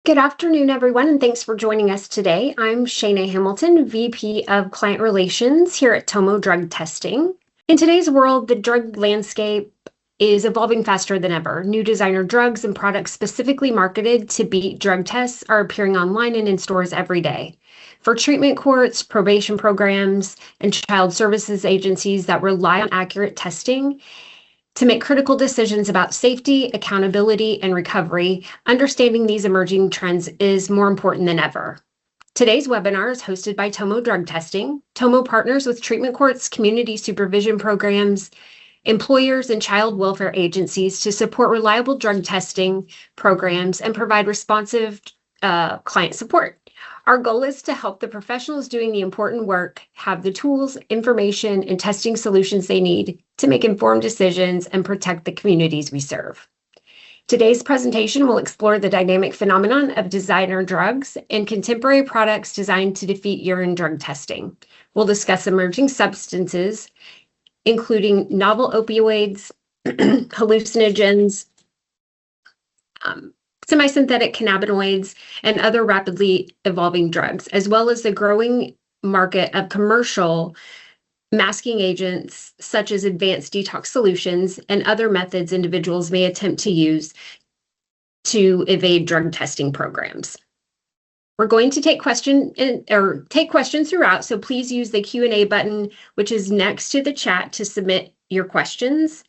Good afternoon, everyone, and thanks for joining us today. I'm Shayna Hamilton, VP of Client Relations here at Tomo Drug Testing. In today's world, the drug landscape is evolving faster than ever. New designer drugs and products specifically marketed to beat drug tests are appearing online and in stores every day. For treatment courts, probation programs, and child services agencies that rely on accurate testing, to make critical decisions about safety, accountability, and recovery, understanding these emerging trends is more important than ever. Today's webinar is hosted by Tomo Drug Testing. Tomo partners with treatment courts, community supervision programs, employers, and child welfare agencies to support reliable drug testing programs and provide responsive client support. Our goal is to help the professionals doing the important work have the tools, information, and testing solutions they need to make informed decisions and protect the communities we serve. Today's presentation will explore the dynamic phenomenon of designer drugs and contemporary products designed to defeat urine drug testing. We'll discuss emerging substances, including novel opioids, hallucinogens, semi-synthetic cannabinoids, and other rapidly evolving drugs, as well as the growing market of commercial masking agents such as advanced detox solutions and other methods individuals may attempt to use to evade drug testing programs. We're going to take questions throughout, so please use the Q&A button, which is next to the chat, to submit your questions.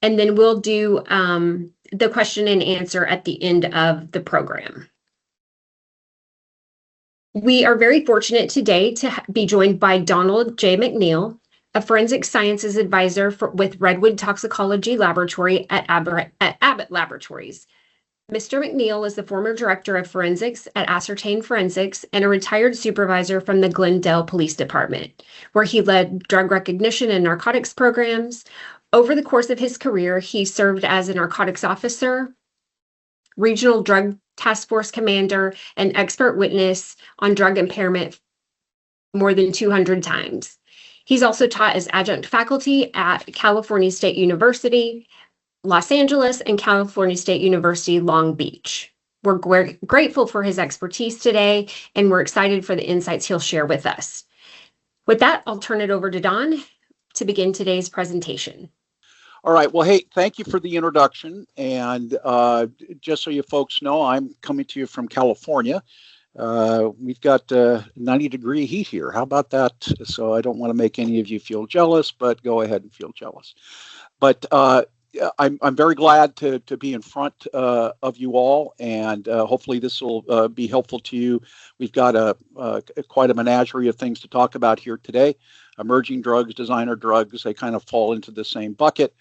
And then we'll do the question and answer at the end of the program. We are very fortunate today to be joined by Donald J. McNeil, a forensic sciences advisor with Redwood Toxicology Laboratory at Abbott Laboratories. Mr. McNeil is the former director of forensics at Ascertain Forensics and a retired supervisor from the Glendale Police Department, where he led drug recognition and narcotics programs. Over the course of his career, he served as a narcotics officer, regional drug task force commander, and expert witness on drug impairment more than 200 times. He's also taught as adjunct faculty at California State University, Los Angeles, and California State University, Long Beach. We're grateful for his expertise today, and we're excited for the insights he'll share with us. With that, I'll turn it over to Don to begin today's presentation. All right. Well, hey, thank you for the introduction. And just so you folks know, I'm coming to you from California. We've got 90-degree heat here. How about that? So I don't want to make any of you feel jealous, but go ahead and feel jealous. But I'm very glad to be in front of you all, and hopefully this will be helpful to you. We've got quite a menagerie of things to talk about here today. Emerging drugs, designer drugs, they kind of fall into the same bucket.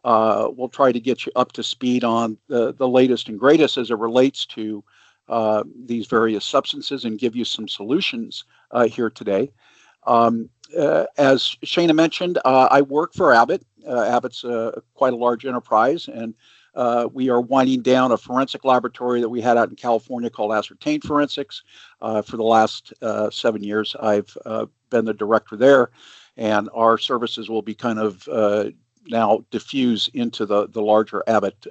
We'll try to get you up to speed on the latest and greatest as it relates to these various substances and give you some solutions here today. As Shayna mentioned, I work for Abbott. Abbott's quite a large enterprise, and we are winding down a forensic laboratory that we had out in California called Ascertain Forensics. For the last 7 years, I've been the director there, and our services will be kind of now diffuse into the larger Abbott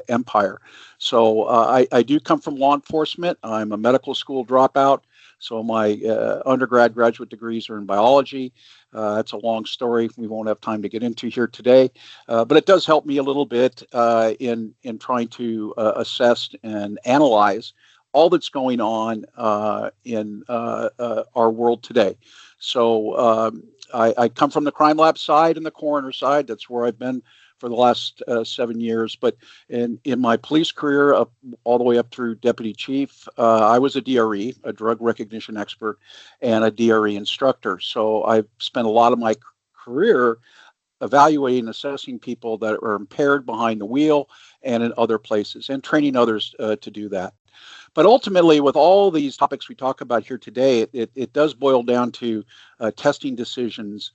empire. So I do come from law enforcement. I'm a medical school dropout. So my graduate degrees are in biology. That's a long story we won't have time to get into here today, but it does help me a little bit in trying to assess and analyze all that's going on in our world today. So I come from the crime lab side and the coroner side. That's where I've been for the last 7 years. But in my police career, all the way up through deputy chief, I was a DRE, a drug recognition expert, and a DRE instructor. So I've spent a lot of my career evaluating and assessing people that are impaired behind the wheel and in other places, and training others to do that. But ultimately, with all these topics we talk about here today, it does boil down to testing decisions,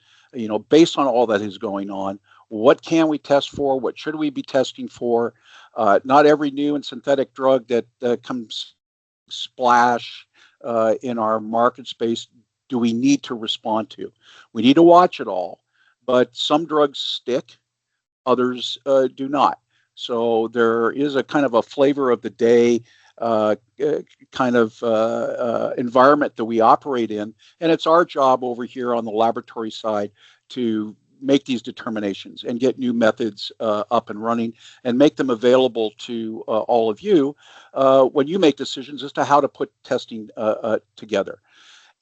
based on all that is going on. What can we test for? What should we be testing for? Not every new and synthetic drug that comes splash in our market space do we need to respond to. We need to watch it all, but some drugs stick, others do not. So there is a kind of a flavor of the day kind of environment that we operate in. And it's our job over here on the laboratory side to make these determinations and get new methods up and running and make them available to all of you when you make decisions as to how to put testing together.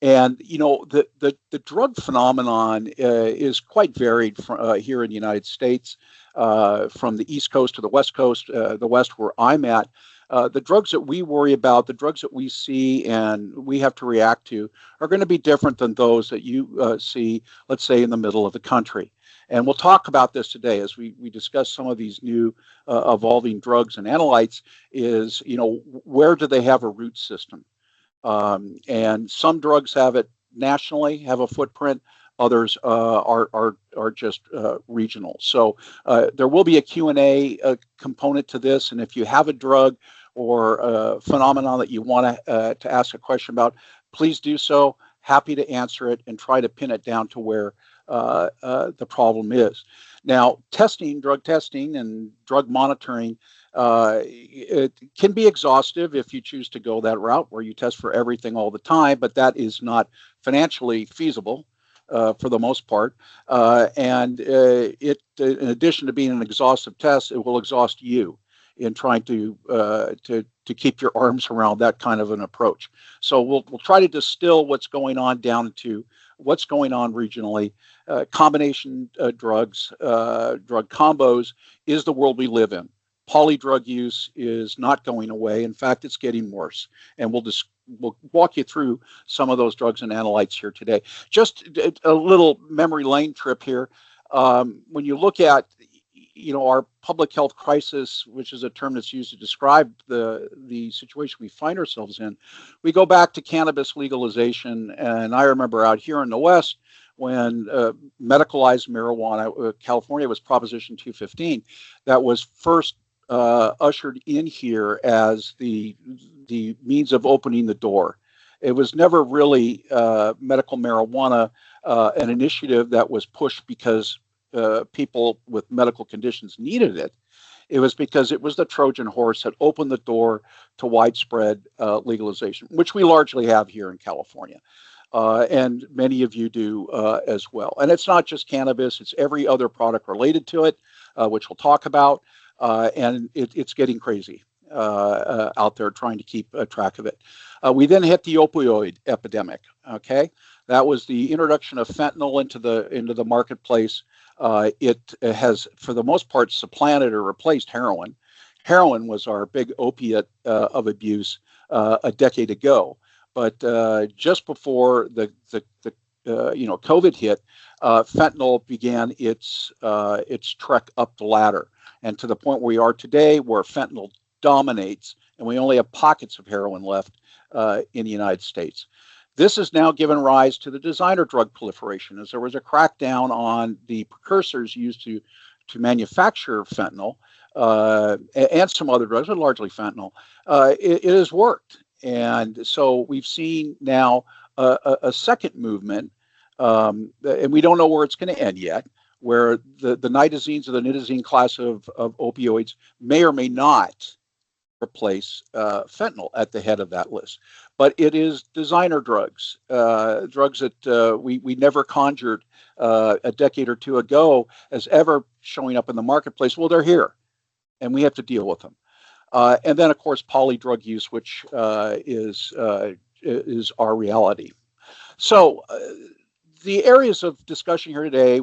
And the drug phenomenon is quite varied here in the United States, from the East Coast to the West Coast, the West where I'm at. The drugs that we worry about, the drugs that we see and we have to react to, are going to be different than those that you see, let's say, in the middle of the country. And we'll talk about this today as we discuss some of these new evolving drugs and analytes. Is, where do they have a root system? And some drugs have it nationally, have a footprint. Others are just regional. So there will be a Q&A component to this. And if you have a drug or a phenomenon that you want to ask a question about, please do so. Happy to answer it and try to pin it down to where the problem is. Now, drug testing and drug monitoring, it can be exhaustive if you choose to go that route where you test for everything all the time, but that is not financially feasible for the most part. And in addition to being an exhaustive test, it will exhaust you in trying to keep your arms around that kind of an approach. So we'll try to distill what's going on down to what's going on regionally. Combination drugs, drug combos is the world we live in. Polydrug use is not going away. In fact, it's getting worse. And we'll walk you through some of those drugs and analytes here today. Just a little memory lane trip here. When you look at our public health crisis, which is a term that's used to describe the situation we find ourselves in, we go back to cannabis legalization. And I remember out here in the West, when medicalized marijuana, California was Proposition 215, that was first ushered in here as the means of opening the door. It was never really medical marijuana, an initiative that was pushed because people with medical conditions needed it. It was because it was the Trojan horse that opened the door to widespread legalization, which we largely have here in California. And many of you do as well. And it's not just cannabis, it's every other product related to it, which we'll talk about. And it's getting crazy out there trying to keep track of it. We then hit the opioid epidemic. Okay, that was the introduction of fentanyl into the marketplace. It has, for the most part, supplanted or replaced heroin. Heroin was our big opiate of abuse a decade ago, but just before the COVID hit, fentanyl began its trek up the ladder, and to the point where we are today, where fentanyl dominates, and we only have pockets of heroin left in the United States. This has now given rise to the designer drug proliferation, as there was a crackdown on the precursors used to manufacture fentanyl and some other drugs, but largely fentanyl. It has worked. And so we've seen now a second movement, and we don't know where it's going to end yet, where the nitazenes or the nitazene class of opioids may or may not replace fentanyl at the head of that list. But it is designer drugs, drugs that we never conjured a decade or two ago as ever showing up in the marketplace. Well, they're here, and we have to deal with them. And then, of course, polydrug use, which is our reality. So the areas of discussion here today,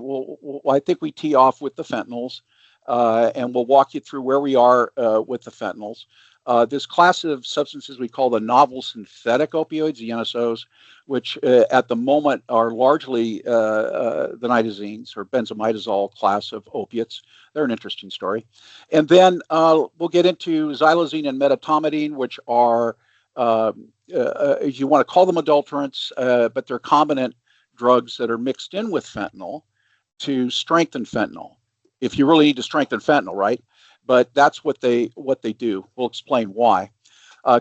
I think we tee off with the fentanyls, and we'll walk you through where we are with the fentanyls. This class of substances we call the novel synthetic opioids, the NSOs, which at the moment are largely the nitazenes or benzimidazole class of opiates. They're an interesting story. And then we'll get into xylazine and medetomidine, which are, if you want to call them adulterants, but they're combinant drugs that are mixed in with fentanyl to strengthen fentanyl. If you really need to strengthen fentanyl, right? But that's what they do. We'll explain why.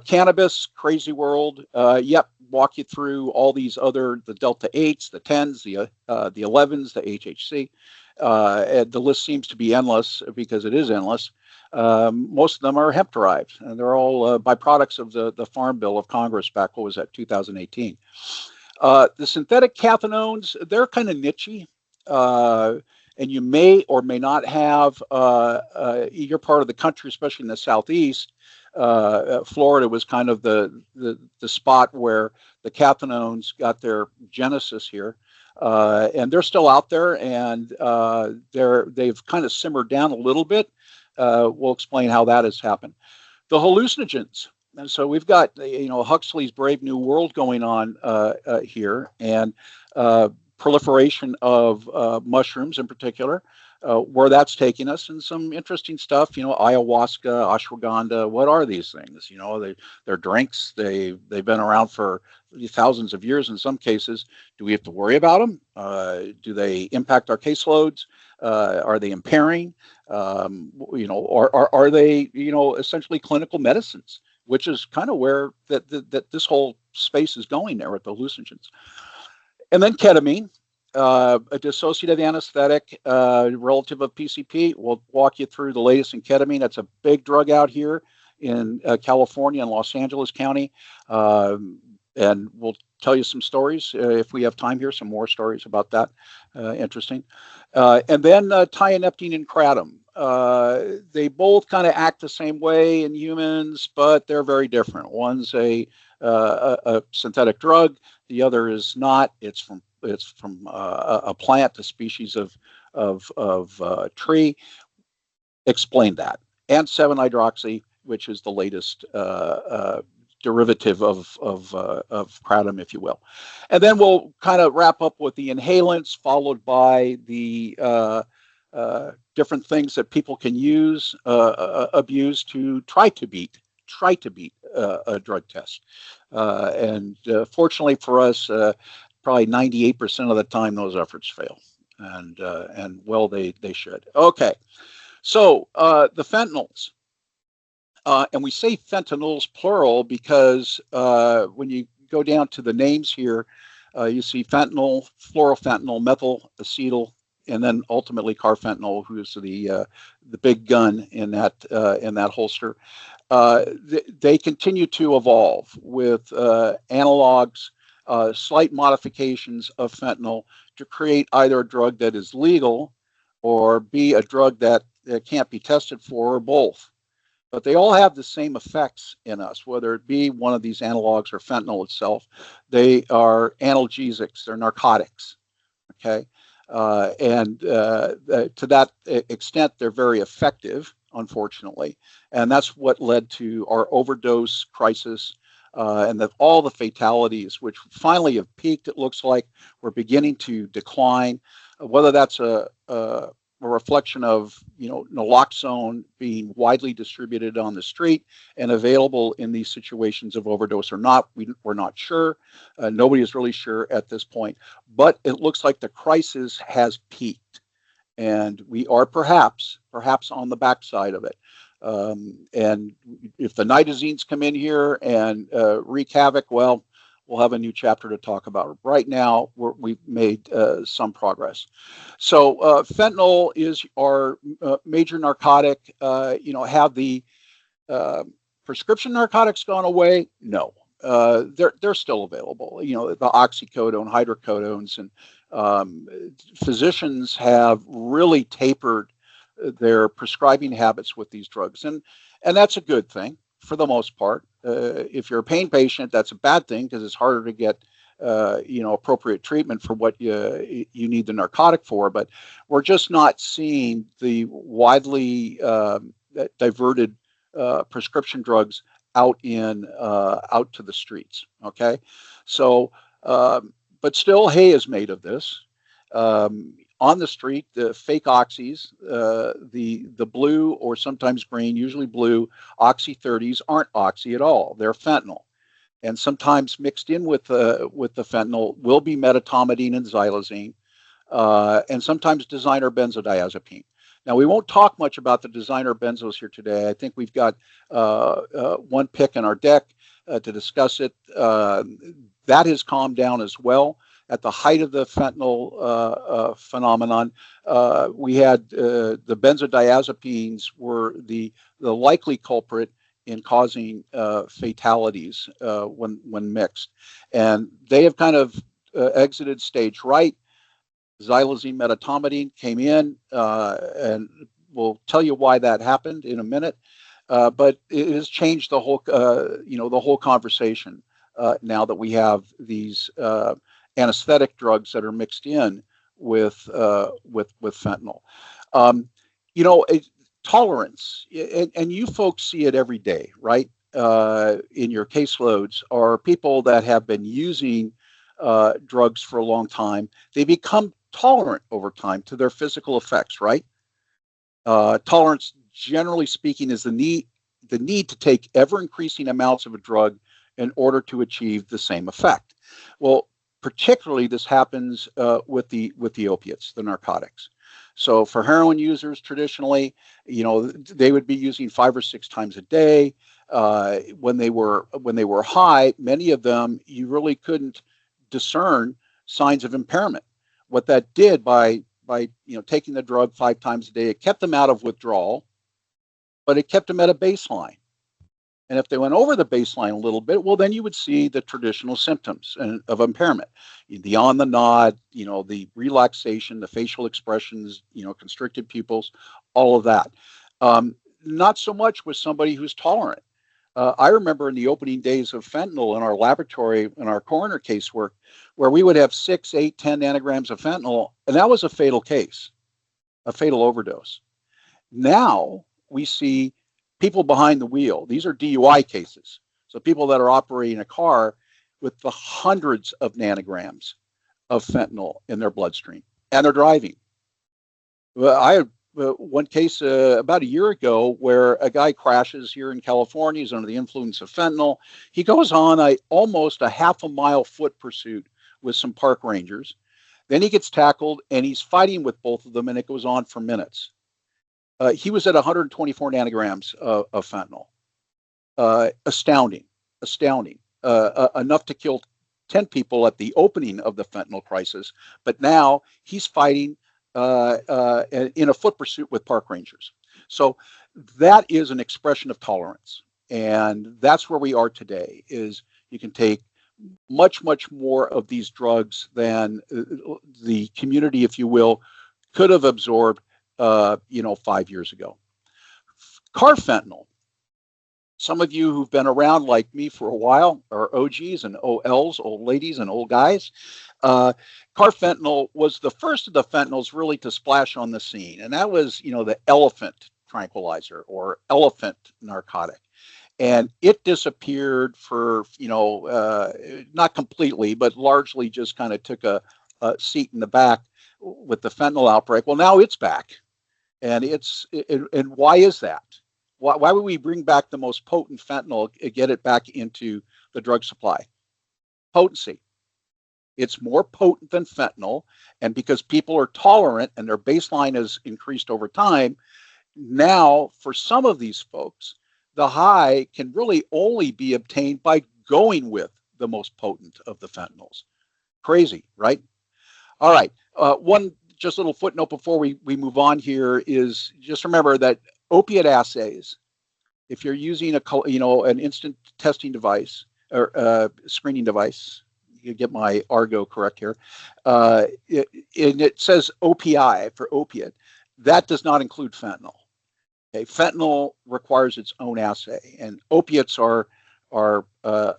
Cannabis, crazy world. Walk you through all these other, the delta 8s, the 10s, the 11s, the HHC. And the list seems to be endless because it is endless. Most of them are hemp derived, and they're all byproducts of the Farm Bill of Congress back, what was that, 2018. The synthetic cathinones, they're kind of nichey. And you may or may not have your part of the country, especially in the southeast. Florida was kind of the spot where the cathinones got their genesis here, and they're still out there, and they've kind of simmered down a little bit. We'll explain how that has happened. The hallucinogens. And so we've got, Huxley's Brave New World going on here, and proliferation of mushrooms in particular, where that's taking us, and some interesting stuff, ayahuasca, ashwagandha. What are these things? They're drinks. They've been around for thousands of years in some cases. Do we have to worry about them? Do they impact our caseloads? Are they impairing? Are they, essentially clinical medicines? Which is kind of where that this whole space is going there with the hallucinogens. And then ketamine, a dissociative anesthetic, relative of PCP. We'll walk you through the latest in ketamine. That's a big drug out here in California and Los Angeles County. And we'll tell you some stories if we have time here, some more stories about that. Interesting. And then tianeptine and kratom. They both kind of act the same way in humans, but they're very different. One's a synthetic drug. The other is not. It's from a plant, a species of tree. Explain that. And 7-hydroxy, which is the latest derivative of kratom, if you will. And then we'll kind of wrap up with the inhalants, followed by the different things that people can abuse to try to beat a drug test. And fortunately for us, probably 98% of the time those efforts fail, and well, they should. Okay, so the fentanyls. And we say fentanyls plural because when you go down to the names here, you see fentanyl, fluorofentanyl, methyl acetyl, and then ultimately carfentanil, who's the big gun in that holster. They continue to evolve with analogs, slight modifications of fentanyl to create either a drug that is legal or be a drug that can't be tested for, or both. But they all have the same effects in us, whether it be one of these analogs or fentanyl itself. They are analgesics, they're narcotics, okay? And to that extent, they're very effective, unfortunately. And that's what led to our overdose crisis and all the fatalities, which finally have peaked. It looks like we're beginning to decline, whether that's a reflection of naloxone being widely distributed on the street and available in these situations of overdose or not. We're not sure. Nobody is really sure at this point, but it looks like the crisis has peaked, and we are perhaps on the backside of it. And if the nitazenes come in here and wreak havoc, well, we'll have a new chapter to talk about. Right now, we've made some progress. So fentanyl is our major narcotic. Have the prescription narcotics gone away? No. They're still available. The oxycodone, hydrocodones, and physicians have really tapered their prescribing habits with these drugs. And that's a good thing for the most part. If you're a pain patient, that's a bad thing because it's harder to get, appropriate treatment for what you need the narcotic for. But we're just not seeing the widely diverted prescription drugs out to the streets. Okay, so but still, hay is made of this. On the street, the fake oxys, the blue or sometimes green, usually blue, oxy 30s aren't oxy at all. They're fentanyl. And sometimes mixed in with the fentanyl will be medetomidine and xylazine, and sometimes designer benzodiazepine. Now, we won't talk much about the designer benzos here today. I think we've got one pick in our deck to discuss it. That has calmed down as well at the height of the fentanyl phenomenon, we had the benzodiazepines were the likely culprit in causing fatalities when mixed, and they have kind of exited stage right. Xylazine medetomidine came in, and we'll tell you why that happened in a minute. But it has changed the whole, the whole conversation now that we have these anesthetic drugs that are mixed in with fentanyl. Tolerance, and you folks see it every day, right? In your caseloads, are people that have been using drugs for a long time. They become tolerant over time to their physical effects, right? Tolerance, generally speaking, is the need to take ever increasing amounts of a drug in order to achieve the same effect. Well, particularly this happens with the opiates, the narcotics. So for heroin users, traditionally, they would be using 5 or 6 times a day. When they were high, many of them, you really couldn't discern signs of impairment. What that did by taking the drug 5 times a day, it kept them out of withdrawal, but it kept them at a baseline. And if they went over the baseline a little bit, well, then you would see the traditional symptoms of impairment, the on the nod, the relaxation, the facial expressions, constricted pupils, all of that. Not so much with somebody who's tolerant. I remember in the opening days of fentanyl in our laboratory, in our coroner casework, where we would have 6, 8, 10 nanograms of fentanyl, and that was a fatal case, a fatal overdose. Now we see people behind the wheel. These are DUI cases. So people that are operating a car with the hundreds of nanograms of fentanyl in their bloodstream, and they're driving. Well, I had one case about a year ago where a guy crashes here in California. He's under the influence of fentanyl. He goes on almost a half a mile foot pursuit with some park rangers. Then he gets tackled and he's fighting with both of them, and it goes on for minutes. He was at 124 nanograms of fentanyl. Astounding. Enough to kill 10 people at the opening of the fentanyl crisis. But now he's fighting in a foot pursuit with park rangers. So that is an expression of tolerance. And that's where we are today, is you can take much, much more of these drugs than the community, if you will, could have absorbed 5 years ago. Carfentanil. Some of you who've been around like me for a while are OGs and OLs, old ladies and old guys. Carfentanil was the first of the fentanyls really to splash on the scene. And that was, the elephant tranquilizer or elephant narcotic. And it disappeared for, not completely, but largely just kind of took a seat in the back with the fentanyl outbreak. Well, now it's back. And and why is that? Why would we bring back the most potent fentanyl and get it back into the drug supply? Potency. It's more potent than fentanyl. And because people are tolerant and their baseline has increased over time, now for some of these folks, the high can really only be obtained by going with the most potent of the fentanyls. Crazy, right? All right. One just little footnote before we move on here is just remember that opiate assays, if you're using an instant testing device or screening device, you get my argot correct here, and it says OPI for opiate. That does not include fentanyl. Okay, fentanyl requires its own assay, and opiates are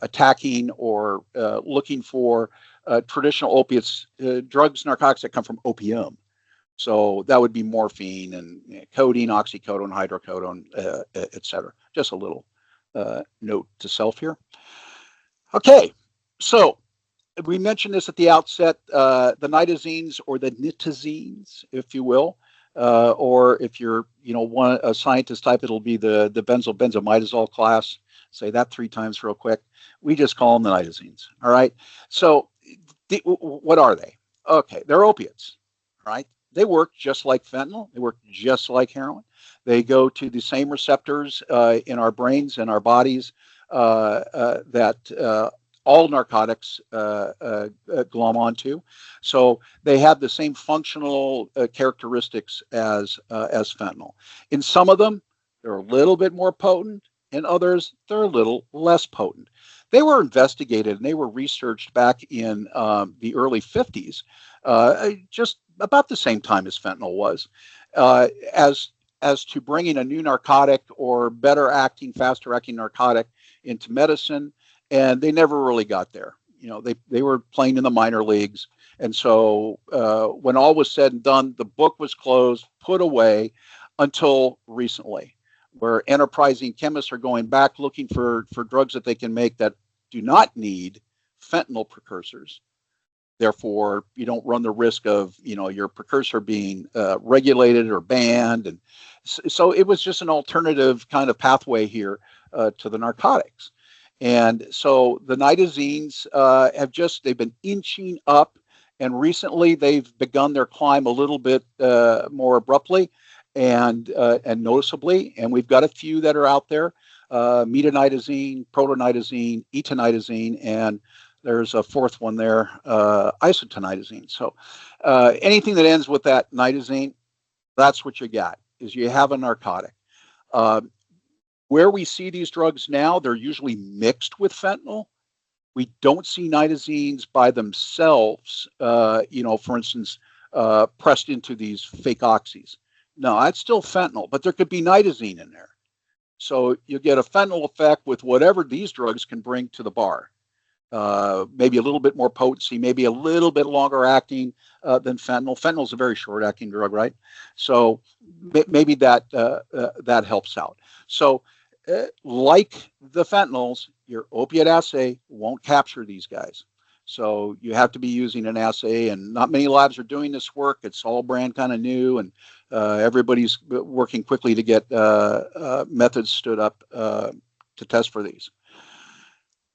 attacking or looking for traditional opiates, drugs, narcotics that come from opium. So that would be morphine and codeine, oxycodone, hydrocodone, et cetera. Just a little note to self here. Okay, so we mentioned this at the outset, the nitazenes or the nitazenes, if you will, or if you're, a scientist type, it'll be the benzomidazole class. Say that 3 times real quick. We just call them the nitazenes. All right. So what are they? Okay, they're opiates. All right. They work just like fentanyl. They work just like heroin. They go to the same receptors in our brains and our bodies that all narcotics glom onto. So they have the same functional characteristics as fentanyl. In some of them, they're a little bit more potent. In others, they're a little less potent. They were investigated and they were researched back in the early 50s, just about the same time as fentanyl was, as to bringing a new narcotic or better acting, faster acting narcotic into medicine, and they never really got there. You know, they were playing in the minor leagues, and so when all was said and done, the book was closed, put away, until recently, where enterprising chemists are going back looking for drugs that they can make that do not need fentanyl precursors. Therefore, you don't run the risk of, you know, your precursor being regulated or banned. And so it was just an alternative kind of pathway here to the narcotics. And so the nitazenes they've been inching up, and recently they've begun their climb a little bit more abruptly and noticeably. And we've got a few that are out there, metonitazene, protonitazene, etonitazene, and there's a fourth one there, isotonitazene. So anything that ends with that nitazene, that's what you got, is you have a narcotic. Where we see these drugs now, they're usually mixed with fentanyl. We don't see nitazenes by themselves, for instance, pressed into these fake oxys. No, that's still fentanyl, but there could be nitazene in there. So you get a fentanyl effect with whatever these drugs can bring to the bar. Maybe a little bit more potency, maybe a little bit longer acting than fentanyl. Fentanyl is a very short acting drug, right? So maybe that helps out. So like the fentanyls, your opiate assay won't capture these guys. So you have to be using an assay, and not many labs are doing this work. It's all brand kind of new, and everybody's working quickly to get methods stood up to test for these.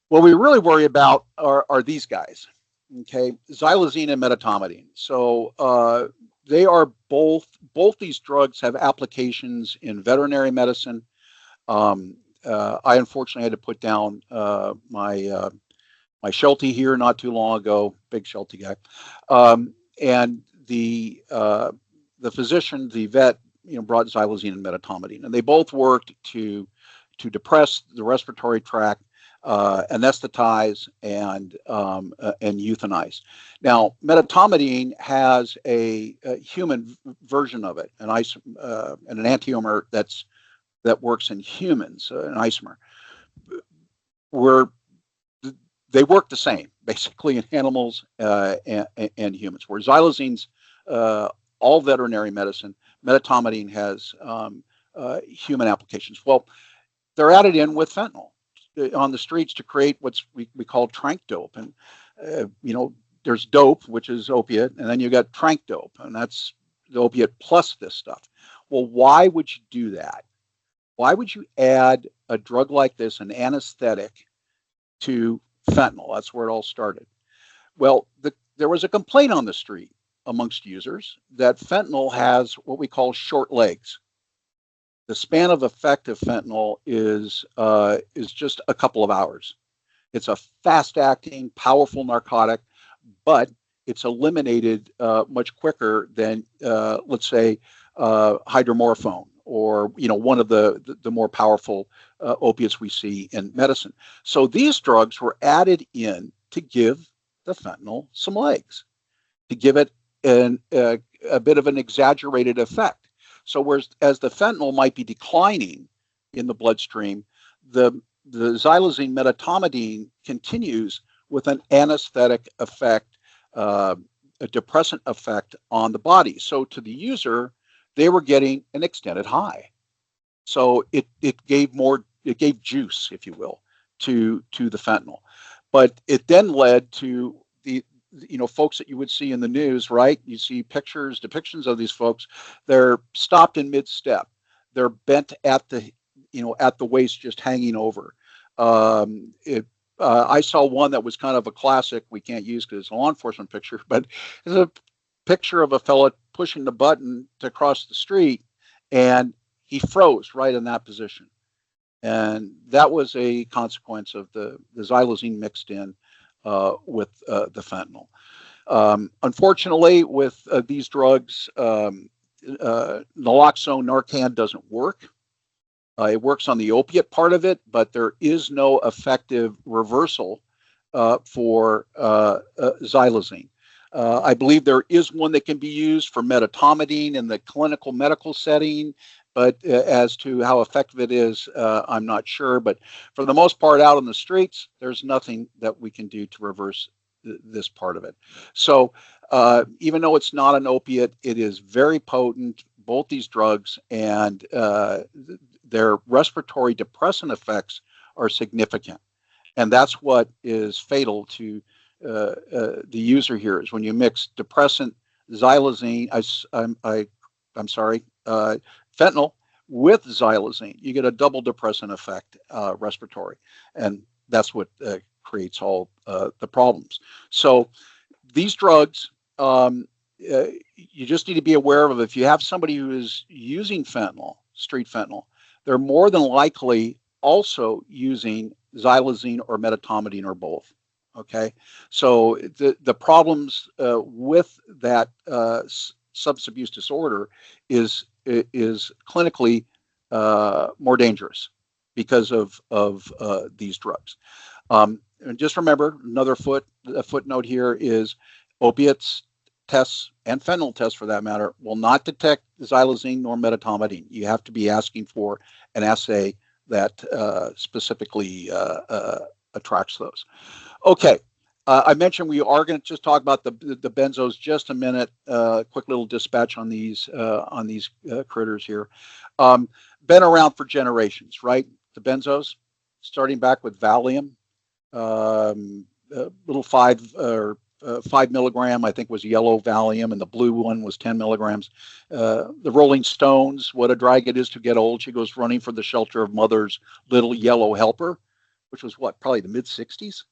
What we really worry about are these guys, okay? Xylazine and medetomidine. So they are both these drugs have applications in veterinary medicine. I unfortunately had to put down my Sheltie here not too long ago, big Sheltie guy, and the physician, the vet, brought xylazine and medetomidine, and they both worked to depress the respiratory tract, anesthetize, and euthanize. Now, medetomidine has a human version of it, and an enantiomer that works in humans, an isomer. They work the same, basically, in animals and humans. Where xylazine's all veterinary medicine, medetomidine has human applications. Well, they're added in with fentanyl on the streets to create what we call trank dope. And, there's dope, which is opiate, and then you got trank dope, and that's the opiate plus this stuff. Well, why would you do that? Why would you add a drug like this, an anesthetic, to fentanyl? That's where it all started. Well, there was a complaint on the street amongst users that fentanyl has what we call short legs. The span of effect of fentanyl is just a couple of hours. It's a fast-acting, powerful narcotic, but it's eliminated much quicker than, let's say, hydromorphone, or one of the more powerful opiates we see in medicine. So these drugs were added in to give the fentanyl some legs, to give it a bit of an exaggerated effect. So whereas as the fentanyl might be declining in the bloodstream, the xylazine medetomidine continues with an anesthetic effect, a depressant effect on the body. So to the user, they were getting an extended high. So it gave juice, if you will, to the fentanyl. But it then led to the folks that you would see in the news, right? You see depictions of these folks. They're stopped in mid-step. They're bent at the waist, just hanging over. I saw one that was kind of a classic. We can't use because it's a law enforcement picture, but it's a picture of a fella pushing the button to cross the street, and he froze right in that position. And that was a consequence of the xylazine mixed in with the fentanyl. Unfortunately, with these drugs, naloxone, Narcan doesn't work. It works on the opiate part of it, but there is no effective reversal for xylazine. I believe there is one that can be used for metatomidine in the clinical medical setting, but as to how effective it is, I'm not sure. But for the most part, out on the streets, there's nothing that we can do to reverse this part of it. So even though it's not an opiate, it is very potent, both these drugs, and their respiratory depressant effects are significant. And that's what is fatal to the user here, is when you mix depressant, xylazine, fentanyl with xylazine, you get a double depressant effect, respiratory. And that's what creates all the problems. So these drugs, you just need to be aware of, if you have somebody who is using fentanyl, street fentanyl, they're more than likely also using xylazine or metatomidine or both. Okay, so the problems with that substance abuse disorder is clinically more dangerous because of these drugs. And just remember, another footnote here is opiates tests, and fentanyl tests for that matter, will not detect xylazine nor metatomidine. You have to be asking for an assay that specifically attracts those. Okay, I mentioned we are going to just talk about the benzos just a minute. Quick little dispatch on these critters here. Been around for generations, right? The benzos, starting back with Valium, little 5 milligram, I think, was yellow Valium, and the blue one was 10 milligrams. The Rolling Stones, what a drag it is to get old. She goes running for the shelter of mother's little yellow helper, which was probably the mid 60s.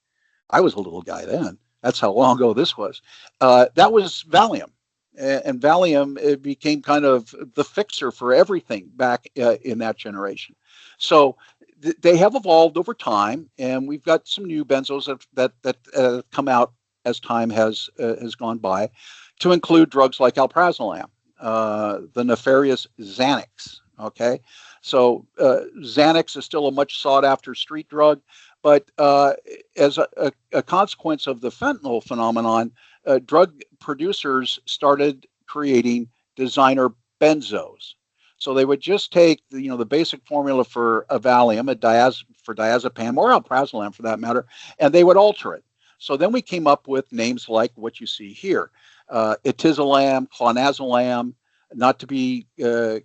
I was a little guy then. That's how long ago this was. That was Valium. And Valium, it became kind of the fixer for everything back in that generation. So they have evolved over time, and we've got some new benzos that come out as time has gone by, to include drugs like alprazolam, the nefarious Xanax. Okay, so Xanax is still a much sought after street drug, but as a consequence of the fentanyl phenomenon, drug producers started creating designer benzos. So they would just take the basic formula for a Valium, for diazepam, or alprazolam for that matter, and they would alter it. So then we came up with names like what you see here, etizolam, clonazepam, not to be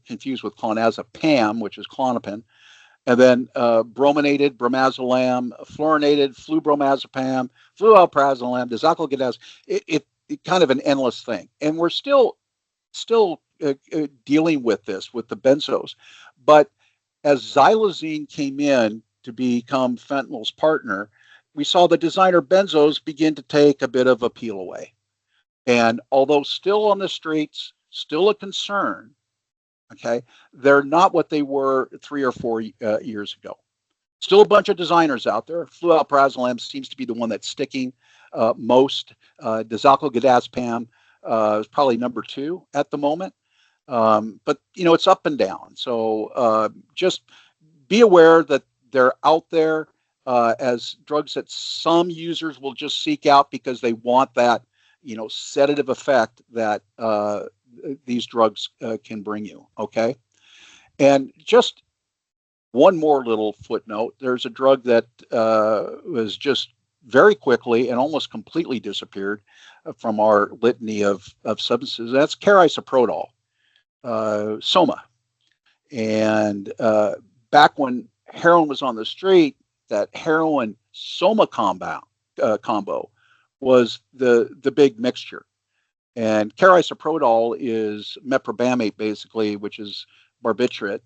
confused with clonazepam, which is Klonopin, and then brominated bromazolam, fluorinated flubromazepam, flualprazolam, diazoxide. It kind of an endless thing, and we're still dealing with this with the benzos. But as xylazine came in to become fentanyl's partner, we saw the designer benzos begin to take a bit of a peel away. And although still on the streets, still a concern, okay, they're not what they were 3 or 4 years ago. Still a bunch of designers out there. Flualprazolam seems to be the one that's sticking most. Diazoxide is probably number 2 at the moment. But, it's up and down. So just be aware that they're out there as drugs that some users will just seek out because they want that, sedative effect that these drugs can bring you. Okay. And just one more little footnote. There's a drug that was just very quickly and almost completely disappeared from our litany of substances. That's carisoprodol, Soma. And back when heroin was on the street, that heroin Soma combo was the big mixture. And carisoprodol is meprobamate, basically, which is barbiturate.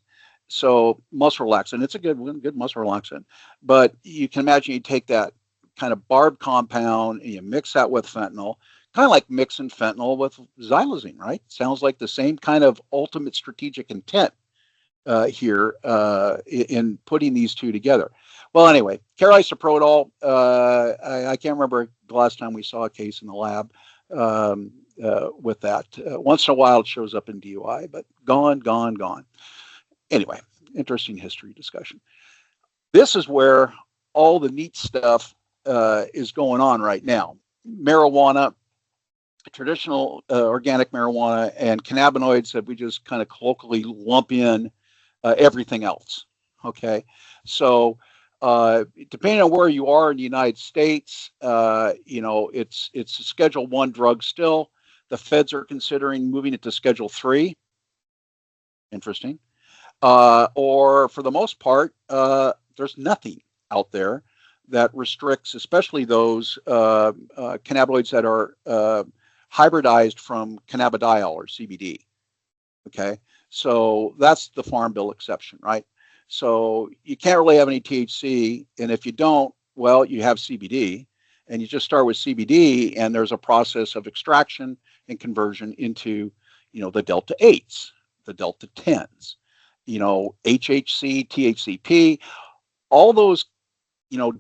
So muscle relaxant. It's a good muscle relaxant. But you can imagine you take that kind of barb compound and you mix that with fentanyl, kind of like mixing fentanyl with xylazine, right? Sounds like the same kind of ultimate strategic intent. here in putting these two together. Well, anyway, carisoprodol, I can't remember the last time we saw a case in the lab with that. Once in a while it shows up in DUI, but gone, gone, gone. Anyway, interesting history discussion. This is where all the neat stuff is going on right now. Marijuana, traditional organic marijuana, and cannabinoids that we just kind of colloquially lump in everything else. Okay, so depending on where you are in the United States, it's a Schedule 1 drug still. The feds are considering moving it to Schedule 3. Interesting. Or for the most part, there's nothing out there that restricts, especially those cannabinoids that are hybridized from cannabidiol or CBD. Okay, so that's the Farm Bill exception, right? So you can't really have any THC, and if you don't, well, you have CBD, and you just start with CBD, and there's a process of extraction and conversion into, the delta 8s, the delta 10s, HHC, THCP, all those,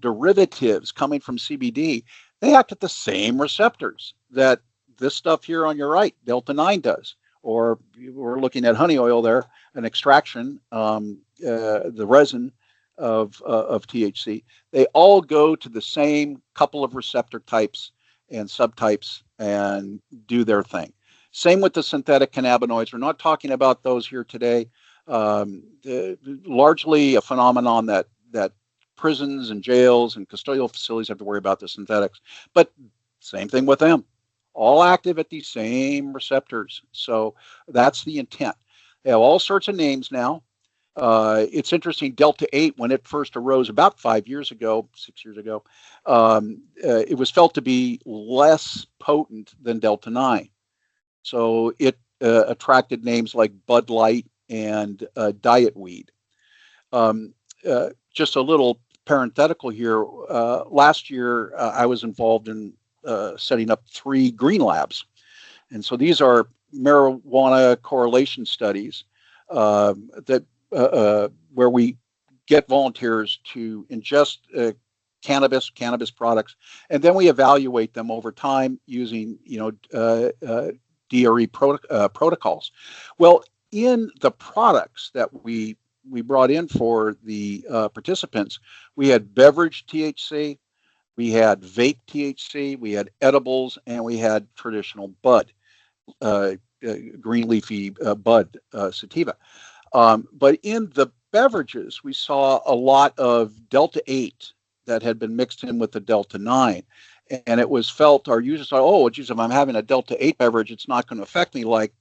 derivatives coming from CBD, they act at the same receptors that this stuff here on your right, delta 9, does. Or we're looking at honey oil there, an extraction, the resin of THC. They all go to the same couple of receptor types and subtypes and do their thing. Same with the synthetic cannabinoids. We're not talking about those here today. Largely a phenomenon that prisons and jails and custodial facilities have to worry about the synthetics. But same thing with them. All active at these same receptors. So that's the intent. They have all sorts of names now. It's interesting, Delta 8, when it first arose about 6 years ago, it was felt to be less potent than Delta 9. So it attracted names like Bud Light and Diet Weed. Just a little parenthetical here. Last year, I was involved in setting up 3 green labs. And so these are marijuana correlation studies that where we get volunteers to ingest cannabis products, and then we evaluate them over time using DRE protocols. Well, in the products that we brought in for the participants, we had beverage THC, we had vape THC, we had edibles, and we had traditional bud, green leafy bud sativa. But in the beverages, we saw a lot of Delta 8 that had been mixed in with the Delta 9. And it was felt, our users thought, oh, geez, if I'm having a Delta 8 beverage, it's not going to affect me like,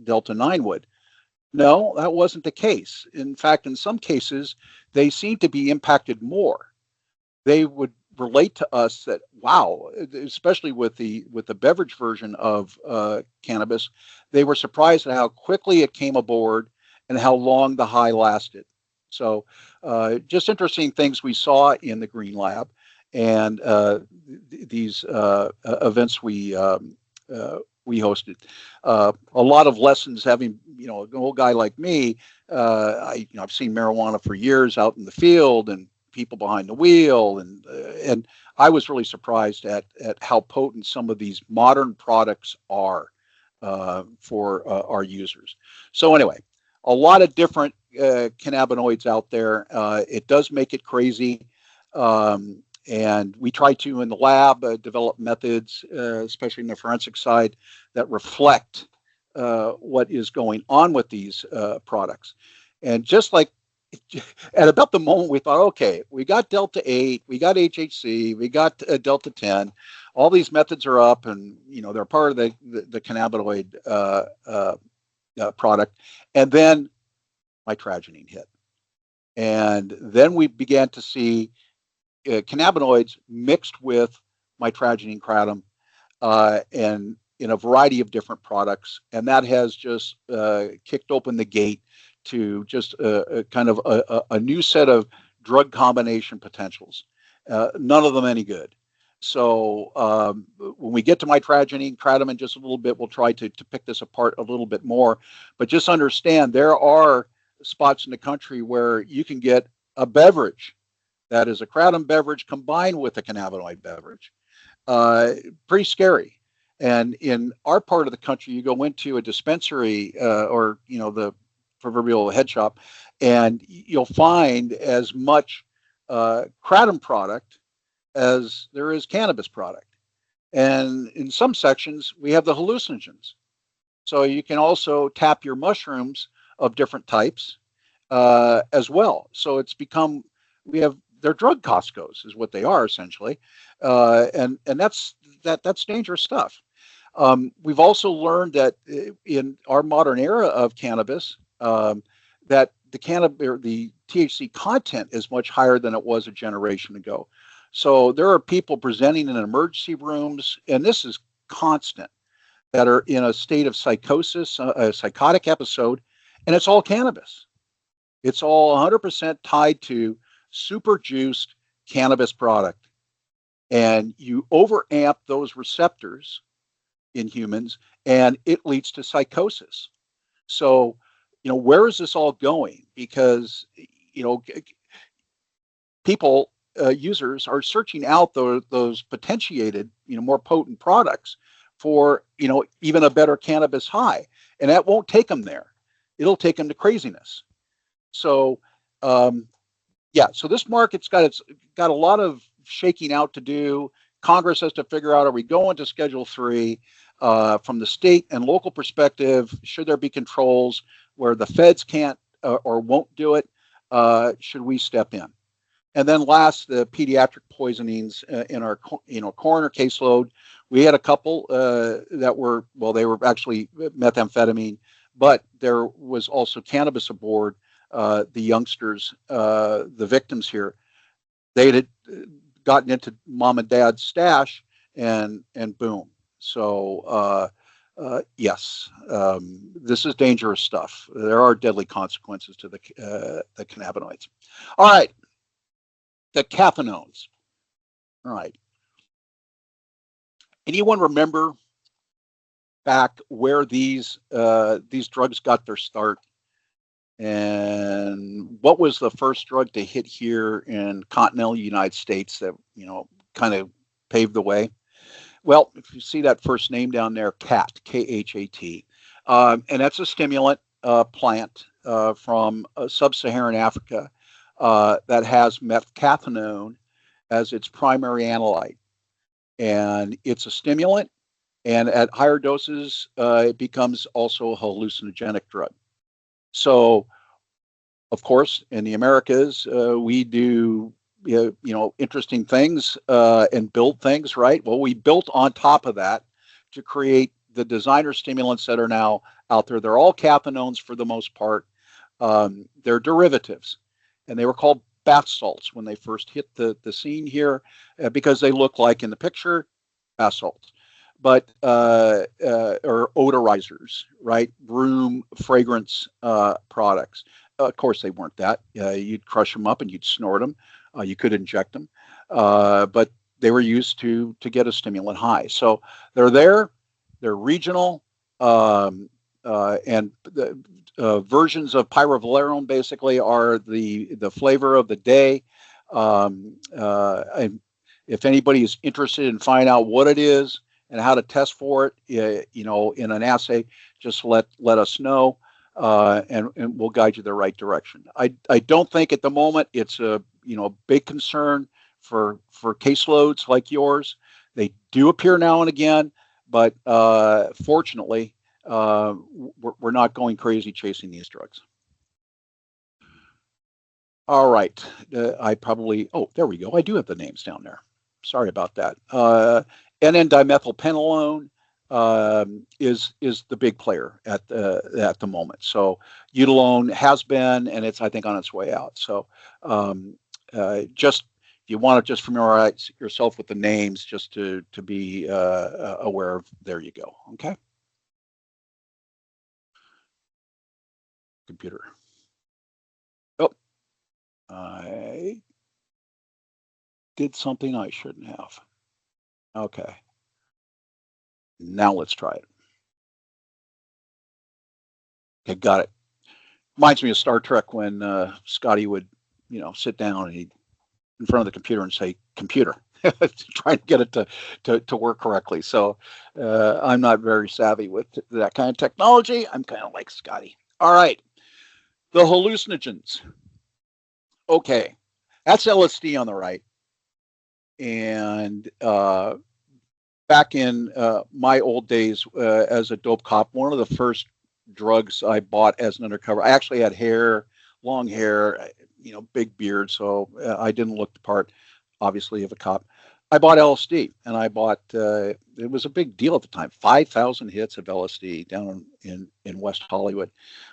Delta 9 would. No, that wasn't the case. In fact, in some cases, they seemed to be impacted more. They would relate to us that, wow, especially with the beverage version of cannabis, they were surprised at how quickly it came aboard and how long the high lasted. So just interesting things we saw in the Green Lab, and these events we hosted. A lot of lessons, having an old guy like me. I've seen marijuana for years out in the field and people behind the wheel, and I was really surprised at how potent some of these modern products are for our users. So anyway, a lot of different cannabinoids out there. It does make it crazy. And we try to, in the lab, develop methods, especially in the forensic side, that reflect what is going on with these products. And just like at about the moment we thought, okay, we got Delta 8, we got HHC, we got Delta 10, all these methods are up, and they're part of the cannabinoid product. And then mitragynine hit. And then we began to see cannabinoids mixed with mitragynine kratom and in a variety of different products. And that has just kicked open the gate to just a kind of a new set of drug combination potentials. None of them any good. So when we get to mitragynine kratom in just a little bit, we'll try to pick this apart a little bit more. But just understand there are spots in the country where you can get a beverage that is a kratom beverage combined with a cannabinoid beverage. Pretty scary. And in our part of the country, you go into a dispensary or the proverbial head shop, and you'll find as much kratom product as there is cannabis product. And in some sections, we have the hallucinogens. So you can also tap your mushrooms of different types as well. So it's become, they're drug Costco's is what they are essentially. And that's dangerous stuff. We've also learned that in our modern era of cannabis, that the THC content is much higher than it was a generation ago. So there are people presenting in emergency rooms, and this is constant, that are in a state of psychosis, a psychotic episode, and it's all cannabis. It's all 100% tied to super juiced cannabis product. And you overamp those receptors in humans, and it leads to psychosis. So, where is this all going? Because, people, users are searching out those potentiated, more potent products for, even a better cannabis high. And that won't take them there. It'll take them to craziness. So, so this market's got a lot of shaking out to do. Congress has to figure out, are we going to Schedule 3? From the state and local perspective, should there be controls where the feds can't or won't do it? Should we step in? And then last, the pediatric poisonings in our coroner caseload. We had a couple that were, they were actually methamphetamine, but there was also cannabis aboard. The youngsters, the victims here, they had gotten into mom and dad's stash, and boom. So yes, this is dangerous stuff. There are deadly consequences to the cannabinoids. All right, the cathinones. All right. Anyone remember back where these drugs got their start? And what was the first drug to hit here in continental United States that, kind of paved the way? Well, if you see that first name down there, KHAT, K-H-A-T, and that's a stimulant plant from sub-Saharan Africa that has methcathinone as its primary analyte. And it's a stimulant, and at higher doses, it becomes also a hallucinogenic drug. So, of course, in the Americas, we do interesting things and build things, right? Well, we built on top of that to create the designer stimulants that are now out there. They're all cathinones for the most part. They're derivatives, and they were called bath salts when they first hit the scene here because they look like in the picture bath salts, but or odorizers, right? Room fragrance products. Of course, they weren't that. You'd crush them up and you'd snort them. You could inject them, but they were used to get a stimulant high. So they're there. They're regional, and the versions of pyrovalerone basically are the flavor of the day. And if anybody is interested in finding out what it is and how to test for it, in an assay, just let us know, and we'll guide you the right direction. I don't think at the moment it's a big concern for caseloads like yours. They do appear now and again, but fortunately, we're not going crazy chasing these drugs. All right, there we go. I do have the names down there. Sorry about that. N,N-dimethylpenolone is the big player at the moment. So Utilone has been, and it's, I think, on its way out. So just if you want to just familiarize yourself with the names, just to be aware of, there you go. Okay. Computer. Oh, I did something I shouldn't have. Okay. Now let's try it. Okay, got it. Reminds me of Star Trek when Scotty would, sit down and he'd in front of the computer and say, "Computer," trying to get it to work correctly. So I'm not very savvy with that kind of technology. I'm kind of like Scotty. All right, the hallucinogens. Okay, that's LSD on the right, and back in my old days as a dope cop, one of the first drugs I bought as an undercover. I actually had hair, long hair, big beard, so I didn't look the part, obviously, of a cop. I bought LSD, and I bought. It was a big deal at the time. 5,000 hits of LSD down in West Hollywood.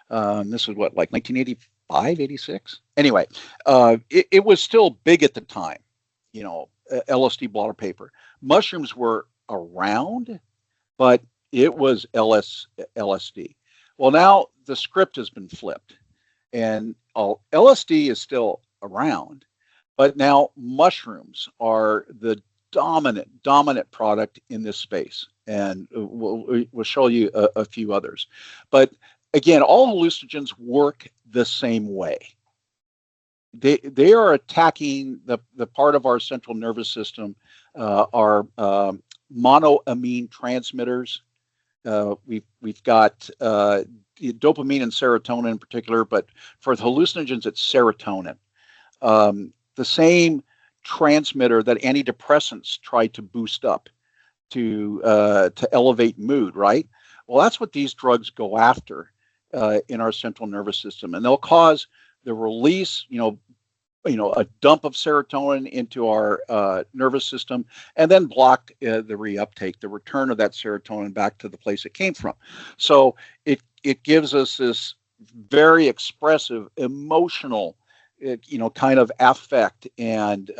This was what, like 1985, 86. Anyway, it was still big at the time. LSD blotter paper. Mushrooms were around, but it was LSD. Well, now the script has been flipped, and LSD is still around, but now mushrooms are the dominant product in this space, and we'll show you a few others. But again, all hallucinogens work the same way. They are attacking the part of our central nervous system, our monoamine transmitters. We've got dopamine and serotonin in particular, but for the hallucinogens, it's serotonin. The same transmitter that antidepressants try to boost up to elevate mood, right? Well, that's what these drugs go after in our central nervous system, and they'll cause the release, a dump of serotonin into our nervous system, and then block the reuptake, the return of that serotonin back to the place it came from. So it gives us this very expressive, emotional, kind of affect, and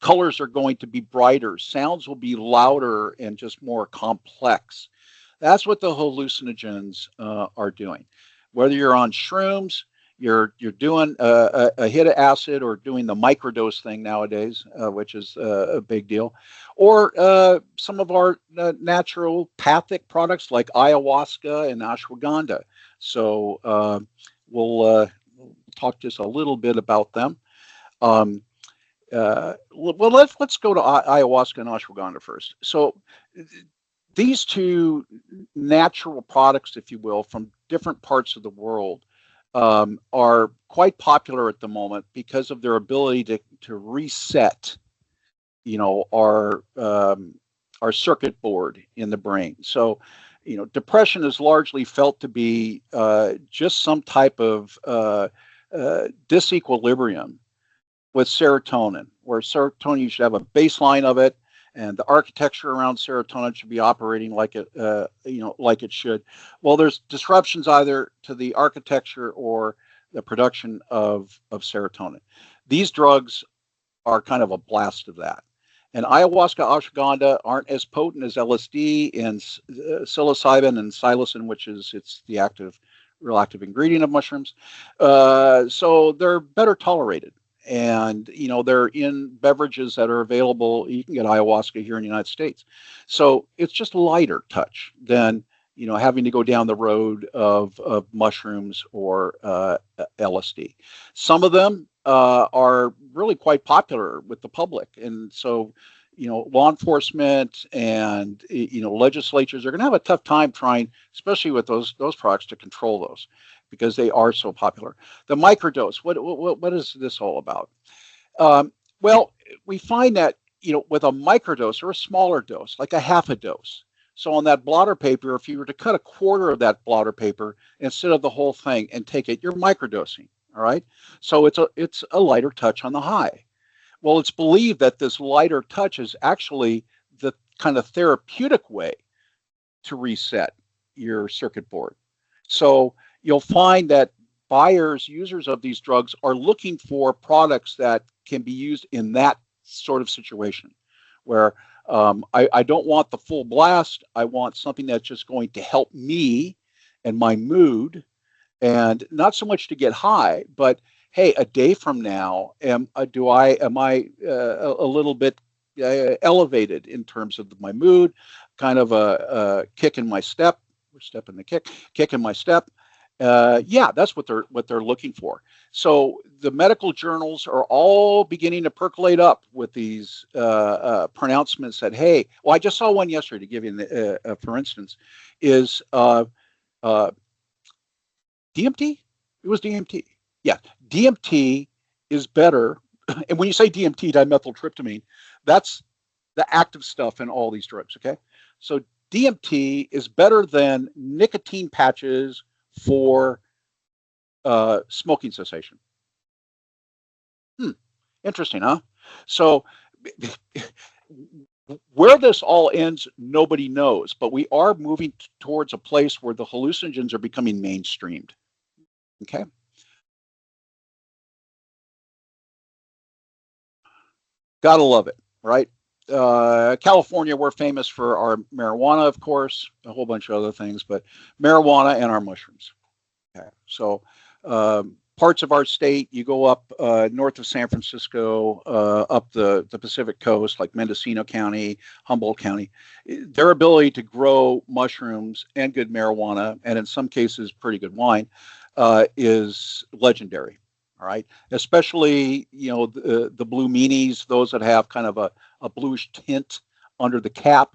colors are going to be brighter, sounds will be louder and just more complex. That's what the hallucinogens are doing. Whether you're on shrooms, you're doing a hit of acid, or doing the microdose thing nowadays, which is a big deal, or some of our naturopathic products like ayahuasca and ashwagandha. So we'll talk just a little bit about them. Well, let's go to ayahuasca and ashwagandha first. So these two natural products, if you will, from different parts of the world, are quite popular at the moment because of their ability to reset, our circuit board in the brain. So, depression is largely felt to be just some type of disequilibrium with serotonin, where serotonin, you should have a baseline of it, and the architecture around serotonin should be operating like it, like it should. Well, there's disruptions either to the architecture or the production of serotonin. These drugs are kind of a blast of that. And ayahuasca, ashwagandha aren't as potent as LSD and psilocybin and psilocin, which is the real active ingredient of mushrooms. So they're better tolerated. And, they're in beverages that are available. You can get ayahuasca here in the United States. So it's just a lighter touch than, having to go down the road of mushrooms or LSD. Some of them are really quite popular with the public. And so, law enforcement and, legislatures are going to have a tough time trying, especially with those products, to control those, because they are so popular. The microdose, what is this all about? Well, we find that, with a microdose or a smaller dose, like a half a dose. So on that blotter paper, if you were to cut a quarter of that blotter paper instead of the whole thing and take it, you're microdosing. All right. So it's a lighter touch on the high. Well, it's believed that this lighter touch is actually the kind of therapeutic way to reset your circuit board. So you'll find that users of these drugs are looking for products that can be used in that sort of situation, where I don't want the full blast. I want something that's just going to help me and my mood, and not so much to get high, but hey, a day from now, am I a little bit elevated in terms of my mood, kind of a kick in my step, kick in my step, Yeah, that's what they're looking for. So the medical journals are all beginning to percolate up with these pronouncements that, hey, well, I just saw one yesterday to give you, for instance, is DMT. It was DMT. Yeah, DMT is better. And when you say DMT, dimethyltryptamine, that's the active stuff in all these drugs. Okay, so DMT is better than nicotine patches for smoking cessation. Interesting, huh? So where this all ends, nobody knows, but we are moving towards a place where the hallucinogens are becoming mainstreamed. Okay. Gotta love it, right? California, we're famous for our marijuana, of course, a whole bunch of other things, but marijuana and our mushrooms. Okay. So parts of our state, you go up north of San Francisco, up the Pacific coast, like Mendocino County, Humboldt County, their ability to grow mushrooms and good marijuana, and in some cases, pretty good wine, is legendary. All right, especially the blue meanies, those that have kind of a bluish tint under the cap,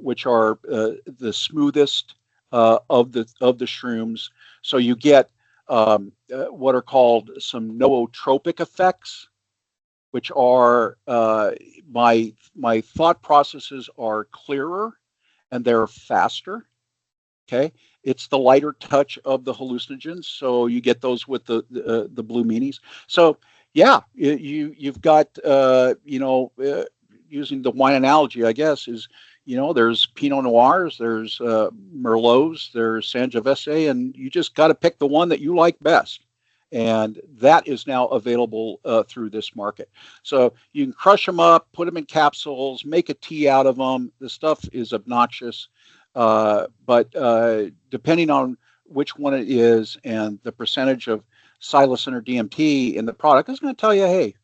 which are the smoothest of the shrooms. So you get what are called some nootropic effects, which are my thought processes are clearer and they're faster. Okay, it's the lighter touch of the hallucinogens, so you get those with the blue meanies. So yeah, you've got using the wine analogy, I guess, is there's Pinot Noirs, there's Merlots, there's Sangiovese, and you just got to pick the one that you like best. And that is now available through this market. So you can crush them up, put them in capsules, make a tea out of them. The stuff is obnoxious, but depending on which one it is and the percentage of psilocin or DMT in the product, is going to tell you, hey,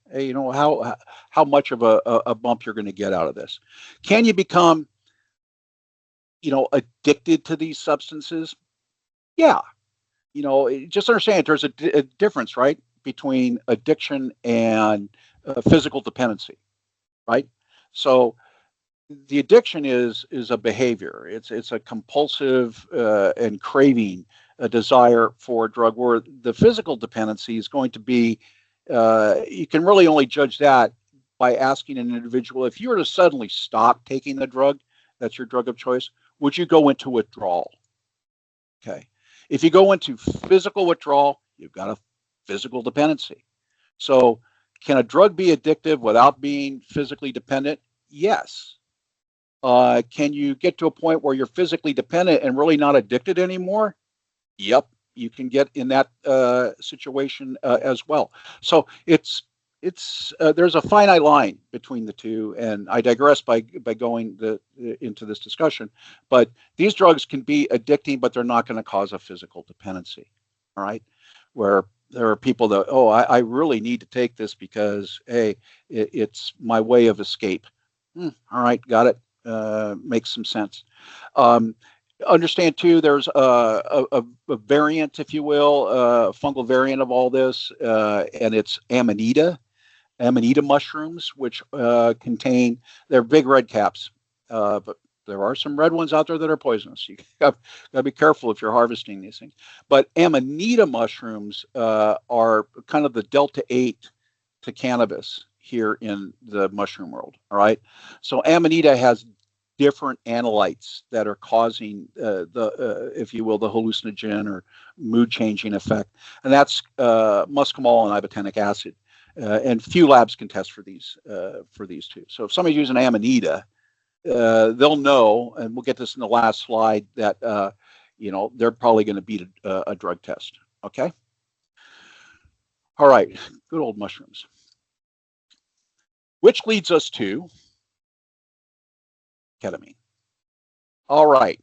how much of a bump you're going to get out of this. Can you become, addicted to these substances? Yeah. Just understand there's a difference, right, between addiction and physical dependency, right? So the addiction is a behavior. It's a compulsive and craving a desire for a drug, where the physical dependency is going to be, you can really only judge that by asking an individual, if you were to suddenly stop taking the drug, that's your drug of choice, would you go into withdrawal? Okay. If you go into physical withdrawal, you've got a physical dependency. So can a drug be addictive without being physically dependent? Yes. Can you get to a point where you're physically dependent and really not addicted anymore? Yep, you can get in that situation as well. So it's there's a finite line between the two, and I digress by going into this discussion. But these drugs can be addicting, but they're not going to cause a physical dependency. All right, where there are people that, oh, I really need to take this because, hey, it's my way of escape. All right, got it. Makes some sense. Understand too, there's a variant, if you will, a fungal variant of all this, and it's amanita mushrooms, which contain, they're big red caps, but there are some red ones out there that are poisonous. You got to be careful if you're harvesting these things. But amanita mushrooms are kind of the Delta 8 to cannabis here in the mushroom world. All right. So amanita has different analytes that are causing if you will, the hallucinogen or mood changing effect. And that's muscimol and ibotenic acid. And few labs can test for these two. So if somebody's using amanita, they'll know, and we'll get this in the last slide, that they're probably going to beat a drug test. Okay. All right. Good old mushrooms. Which leads us to ketamine. All right.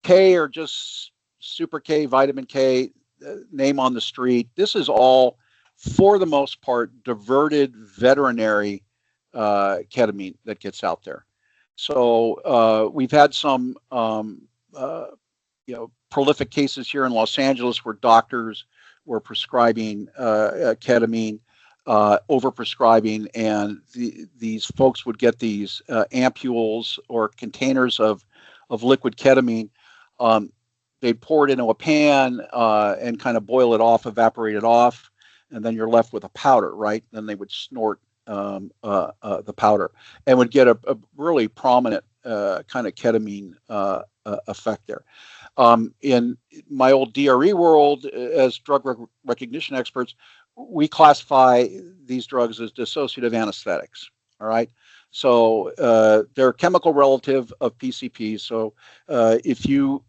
K, or just super K, vitamin K, name on the street. This is all, for the most part, diverted veterinary ketamine that gets out there. So we've had some prolific cases here in Los Angeles where doctors were prescribing ketamine, overprescribing, and these folks would get these ampules or containers of liquid ketamine. They'd pour it into a pan and kind of boil it off, evaporate it off, and then you're left with a powder, right? Then they would snort the powder and would get a really prominent kind of ketamine effect there. In my old DRE world, as drug recognition experts, we classify these drugs as dissociative anesthetics. All right. So they're chemical relative of PCP. So if you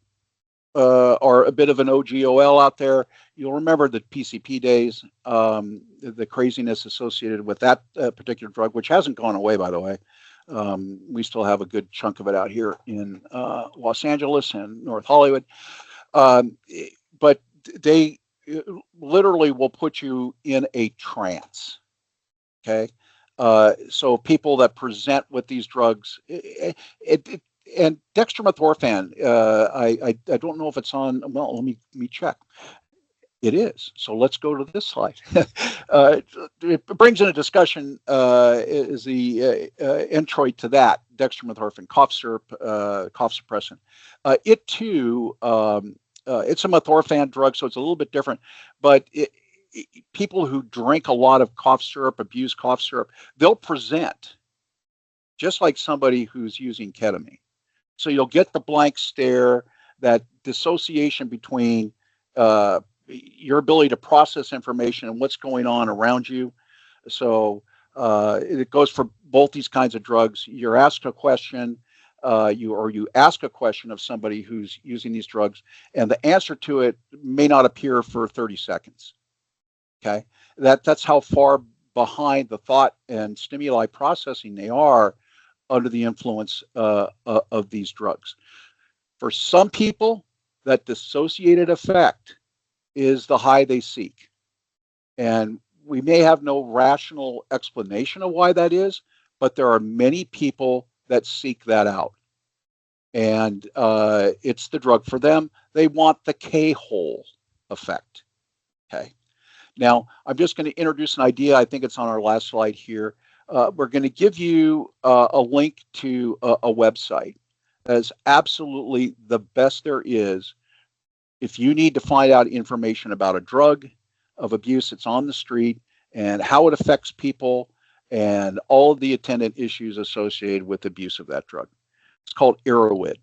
are a bit of an OGOL out there, you'll remember the PCP days, the craziness associated with that particular drug, which hasn't gone away, by the way. We still have a good chunk of it out here in Los Angeles and North Hollywood. But they literally will put you in a trance. Okay. So people that present with these drugs, and dextromethorphan, I don't know if it's on. Well, let me check. It is. So let's go to this slide. It brings in a discussion is the introit to that dextromethorphan cough syrup, cough suppressant. It too, it's a methorphan drug, so it's a little bit different. But people who drink a lot of cough syrup, abuse cough syrup, they'll present just like somebody who's using ketamine. So you'll get the blank stare, that dissociation between your ability to process information and what's going on around you. So it goes for both these kinds of drugs. You're asked a question, you ask a question of somebody who's using these drugs, and the answer to it may not appear for 30 seconds. Okay, that's how far behind the thought and stimuli processing they are under the influence of these drugs. For some people, that dissociated effect is the high they seek. And we may have no rational explanation of why that is, but there are many people that seek that out. And it's the drug for them. They want the K-hole effect. Okay. Now, I'm just going to introduce an idea. I think it's on our last slide here. We're going to give you a link to a website that is absolutely the best there is. If you need to find out information about a drug of abuse that's on the street and how it affects people and all of the attendant issues associated with abuse of that drug, it's called Redwood.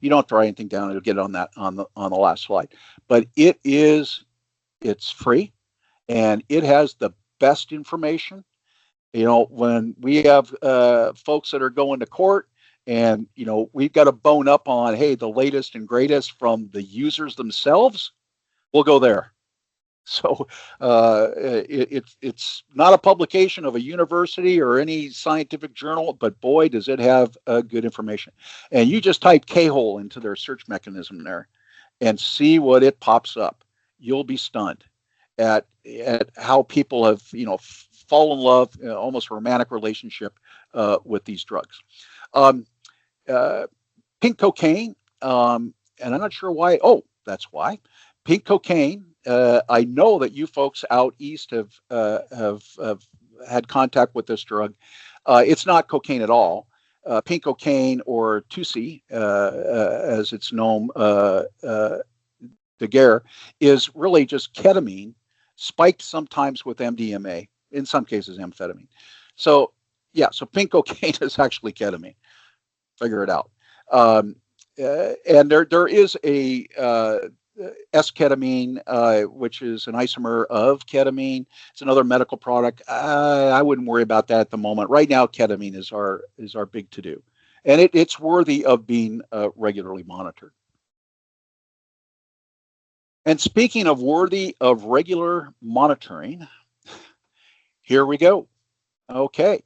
You don't have to write anything down; it'll get on that on the last slide. But it's free, and it has the best information. When we have folks that are going to court, and we've got to bone up on, hey, the latest and greatest from the users themselves, we'll go there. So it's not a publication of a university or any scientific journal, but boy, does it have good information. And you just type K-hole into their search mechanism there and see what it pops up. You'll be stunned at how people have, fall in love, almost romantic relationship with these drugs. Pink cocaine, and I'm not sure why. Oh, that's why. Pink cocaine. I know that you folks out east have had contact with this drug. It's not cocaine at all. Pink cocaine, or 2C, as it's known, de guerre, is really just ketamine spiked sometimes with MDMA, in some cases amphetamine. So pink cocaine is actually ketamine. Figure it out. And there is a S-ketamine, which is an isomer of ketamine. It's another medical product. I wouldn't worry about that at the moment. Right now, ketamine is our big to-do, and it's worthy of being regularly monitored. And speaking of worthy of regular monitoring, here we go. Okay,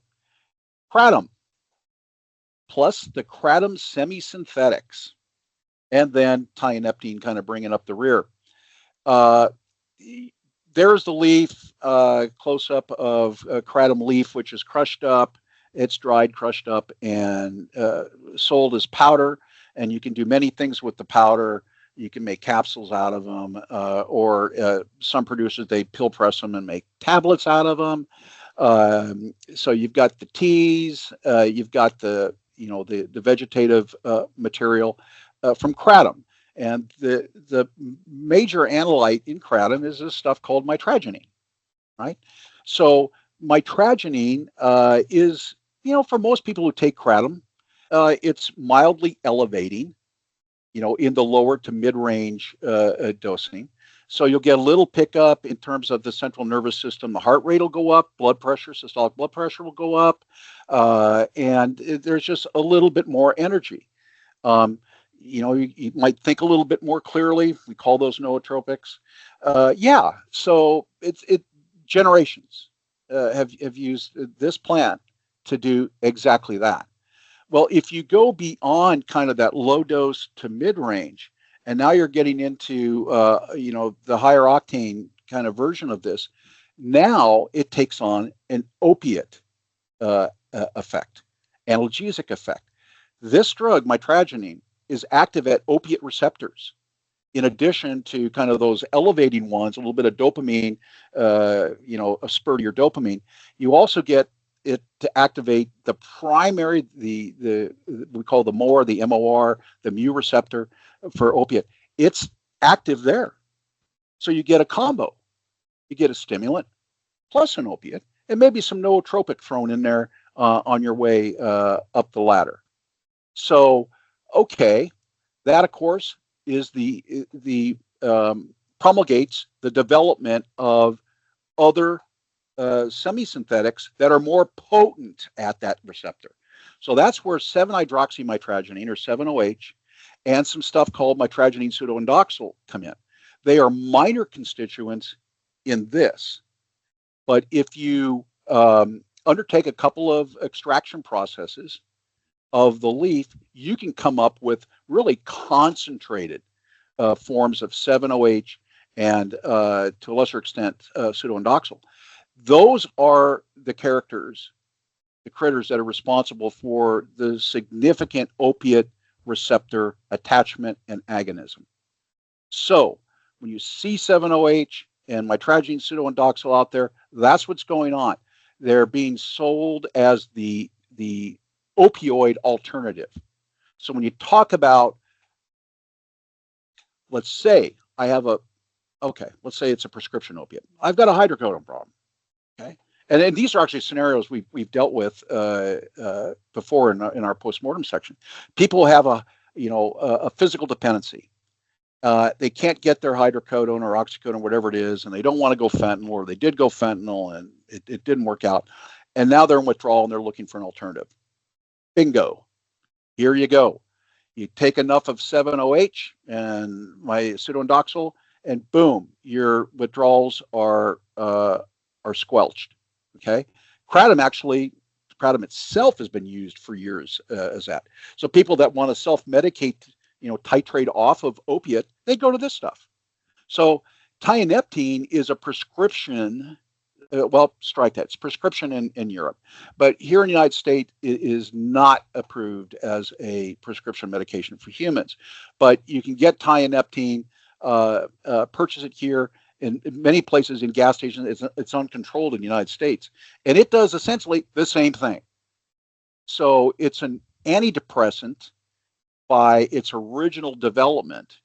Kratom plus the Kratom semi-synthetics, and then tyneptine kind of bringing up the rear. There's the leaf, close-up of Kratom leaf, which is crushed up. It's dried, crushed up, and sold as powder. And you can do many things with the powder. You can make capsules out of them, or some producers, they pill press them and make tablets out of them. So you've got the teas, you've got the vegetative material from kratom. And the major analyte in kratom is this stuff called mitragynine, right? So mitragynine is, for most people who take kratom, it's mildly elevating, in the lower to mid-range dosing. So you'll get a little pickup in terms of the central nervous system. The heart rate will go up, blood pressure, systolic blood pressure will go up, and there's just a little bit more energy. You might think a little bit more clearly. We call those nootropics. So it generations have used this plant to do exactly that. Well, if you go beyond kind of that low dose to mid range, and now you're getting into the higher octane kind of version of this, now it takes on an opiate effect, analgesic effect. This drug, mitragynine, is active at opiate receptors. In addition to kind of those elevating ones, a little bit of dopamine, a spur to your dopamine, you also get it to activate the primary, we call the MOR, the MOR, the mu receptor for opiate. It's active there. So you get a combo. You get a stimulant plus an opiate, and maybe some nootropic thrown in there on your way up the ladder. So, okay, that of course is the promulgates the development of other semi-synthetics that are more potent at that receptor. So that's where 7-hydroxymitragynine, or 7-OH, and some stuff called mitragynine pseudo-indoxyl come in. They are minor constituents in this. But if you undertake a couple of extraction processes of the leaf, you can come up with really concentrated forms of 7-OH and, to a lesser extent, pseudo-indoxyl. Those are the critters that are responsible for the significant opiate receptor attachment and agonism. So when you see 7-OH and mitragynine pseudo-indoxyl out there, that's what's going on. They're being sold as the opioid alternative. So when you talk about, let's say let's say it's a prescription opiate. I've got a hydrocodone problem. Okay, and these are actually scenarios we've dealt with before in our postmortem section. People have a physical dependency. They can't get their hydrocodone or oxycodone, whatever it is, and they don't want to go fentanyl, or they did go fentanyl and it didn't work out, and now they're in withdrawal and they're looking for an alternative. Bingo, here you go. You take enough of 7-OH and my pseudo-indoxyl, and boom, your withdrawals are squelched. Okay, kratom itself has been used for years as that. So people that want to self-medicate, titrate off of opiate, they go to this stuff. So tianeptine is a prescription. Strike that. It's prescription in Europe, but here in the United States, it is not approved as a prescription medication for humans. But you can get tianeptine, purchase it here. In many places in gas stations, it's uncontrolled in the United States. And it does essentially the same thing. So it's an antidepressant by its original development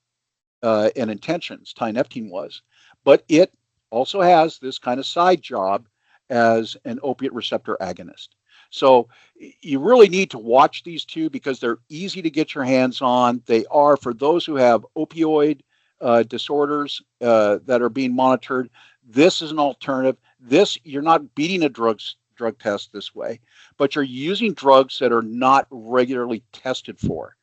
and intentions, tianeptine was. But it also has this kind of side job as an opiate receptor agonist. So you really need to watch these two because they're easy to get your hands on. They are, for those who have opioid disorders that are being monitored. This is an alternative. You're not beating a drug test this way, but you're using drugs that are not regularly tested for,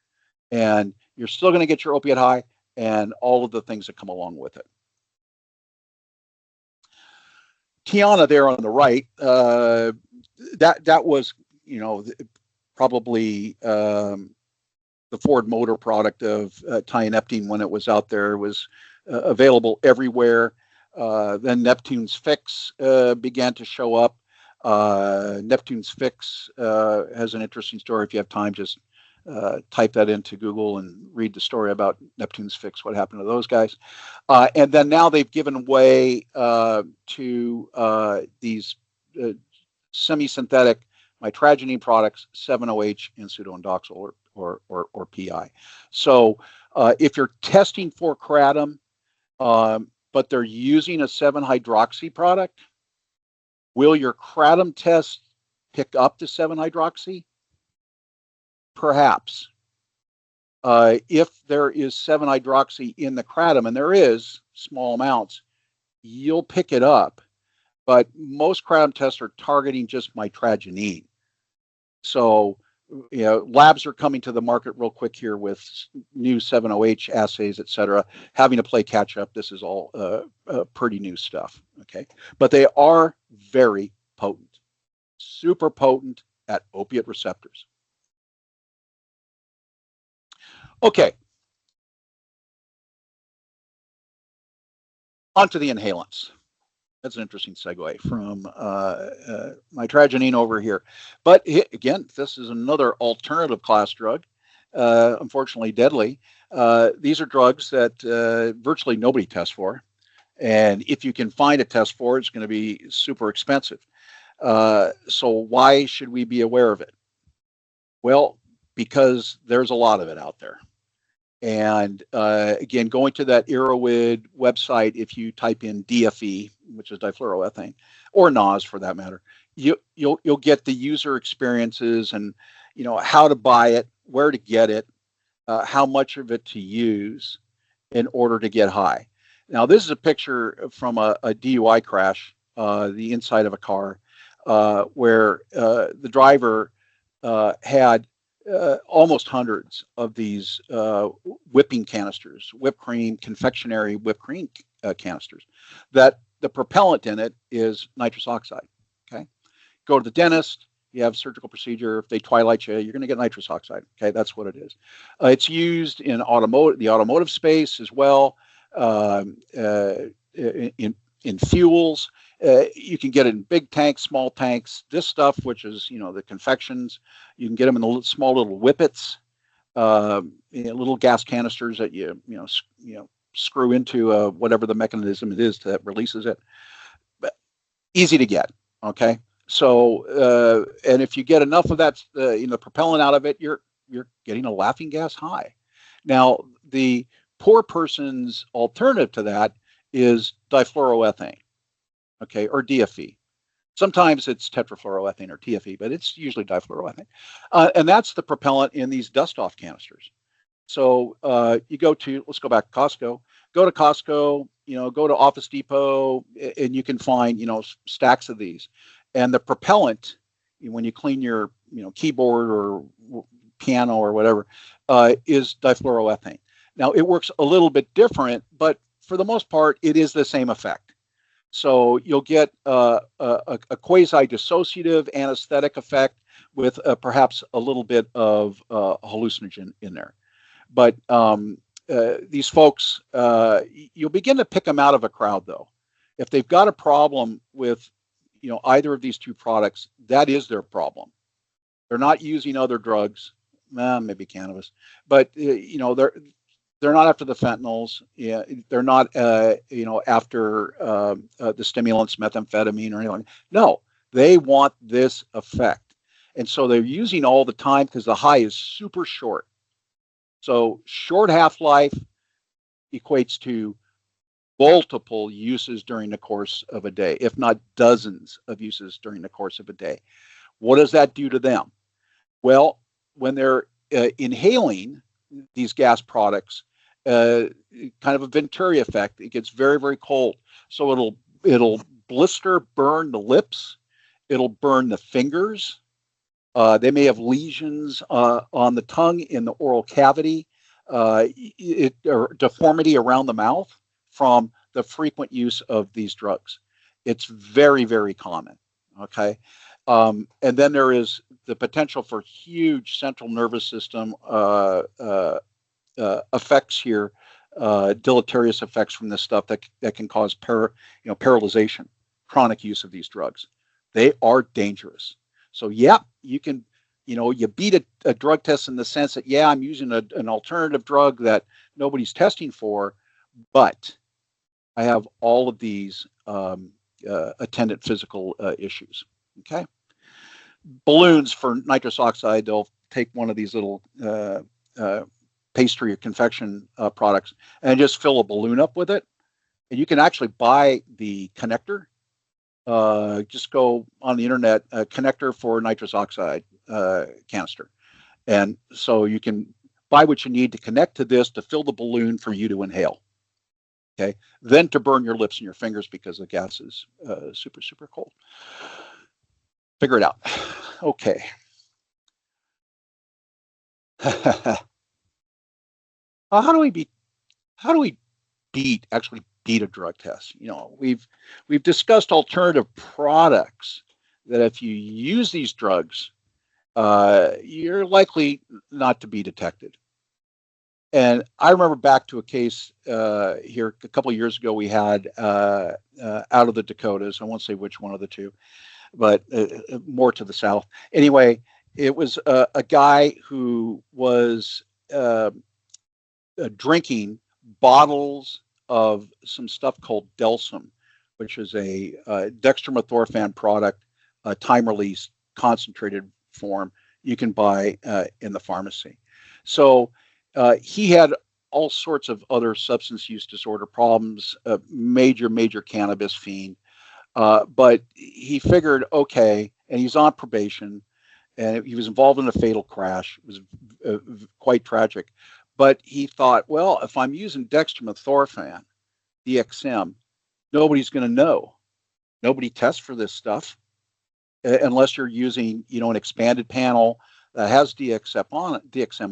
and you're still going to get your opiate high and all of the things that come along with it. Tiana there on the right, that was probably the Ford Motor product of tianeptine when it was out there. It was available everywhere. Then Neptune's Fix began to show up. Neptune's Fix has an interesting story. If you have time, just type that into Google and read the story about Neptune's Fix, what happened to those guys. And then now they've given way to these semi-synthetic mitragynine products, 7-OH and pseudo-indoxyl or PI. So if you're testing for kratom, but they're using a 7-hydroxy product, will your kratom test pick up the 7-hydroxy? Perhaps. If there is 7-hydroxy in the kratom, and there is small amounts, you'll pick it up. But most kratom tests are targeting just mitragynine. So, labs are coming to the market real quick here with new 7-OH assays, et cetera, having to play catch up. This is all pretty new stuff, okay? But they are very potent, super potent at opiate receptors. Okay. On to the inhalants. That's an interesting segue from mitragynine over here. But again, this is another alternative class drug, unfortunately deadly. These are drugs that virtually nobody tests for. And if you can find a test for it, it's going to be super expensive. So why should we be aware of it? Well, because there's a lot of it out there. And again, going to that Redwood website, if you type in DFE, which is difluoroethane, or NOS for that matter, you'll get the user experiences and how to buy it, where to get it, how much of it to use in order to get high. Now, this is a picture from a DUI crash, the inside of a car, where the driver had almost hundreds of these whipping canisters, whipped cream, confectionery whipped cream canisters, that the propellant in it is nitrous oxide. Okay, go to the dentist, you have a surgical procedure. If they twilight you, you're going to get nitrous oxide. Okay, that's what it is. It's used in the automotive space as well, in fuels. You can get it in big tanks, small tanks. This stuff, which is the confections, you can get them in the small little whippets, little gas canisters that you screw into whatever the mechanism it is that releases it. But easy to get. Okay, so and if you get enough of that, propellant out of it, you're getting a laughing gas high. Now, the poor person's alternative to that is difluoroethane. Okay, or DFE. Sometimes it's tetrafluoroethane or TFE, but it's usually difluoroethane. And that's the propellant in these dust-off canisters. So you let's go back to Costco. Go to Costco, go to Office Depot, and you can find, stacks of these. And the propellant, when you clean your, keyboard or piano or whatever, is difluoroethane. Now, it works a little bit different, but for the most part, it is the same effect. So you'll get a quasi-dissociative anesthetic effect with perhaps a little bit of hallucinogen in there. But these folks, you'll begin to pick them out of a crowd, though. If they've got a problem with either of these two products, that is their problem. They're not using other drugs, maybe cannabis, but they're not after the fentanyls. Yeah, they're not, after the stimulants, methamphetamine or anything. No, they want this effect, and so they're using all the time because the high is super short. So short half-life equates to multiple uses during the course of a day, if not dozens of uses during the course of a day. What does that do to them? Well, when they're inhaling these gas products, kind of a Venturi effect. It gets very, very cold. So it'll blister, burn the lips. It'll burn the fingers. They may have lesions on the tongue in the oral cavity, or deformity around the mouth from the frequent use of these drugs. It's very, very common. Okay. And then there is the potential for huge central nervous system effects here, deleterious effects from this stuff that can cause paralyzation, chronic use of these drugs. They are dangerous. So yeah, you can you beat a drug test in the sense that, yeah, I'm using an alternative drug that nobody's testing for, but I have all of these attendant physical issues. Okay. Balloons for nitrous oxide, they'll take one of these little pastry or confection products and just fill a balloon up with it. And you can actually buy the connector. Just go on the internet, connector for nitrous oxide canister. And so you can buy what you need to connect to this to fill the balloon for you to inhale. Okay. Then to burn your lips and your fingers because the gas is super, super cold. Figure it out. Okay. How do we actually beat a drug test? We've discussed alternative products that if you use these drugs, you're likely not to be detected. And I remember back to a case here a couple of years ago we had out of the Dakotas. I won't say which one of the two, but more to the south. Anyway, it was a guy who was drinking bottles of some stuff called Delsum, which is a dextromethorphan product, a time-release concentrated form you can buy in the pharmacy. So he had all sorts of other substance use disorder problems, major cannabis fiend. But he figured, okay, and he's on probation, and he was involved in a fatal crash. It was quite tragic. But he thought, well, if I'm using dextromethorphan, DXM, nobody's going to know. Nobody tests for this stuff unless you're using, an expanded panel that has DXM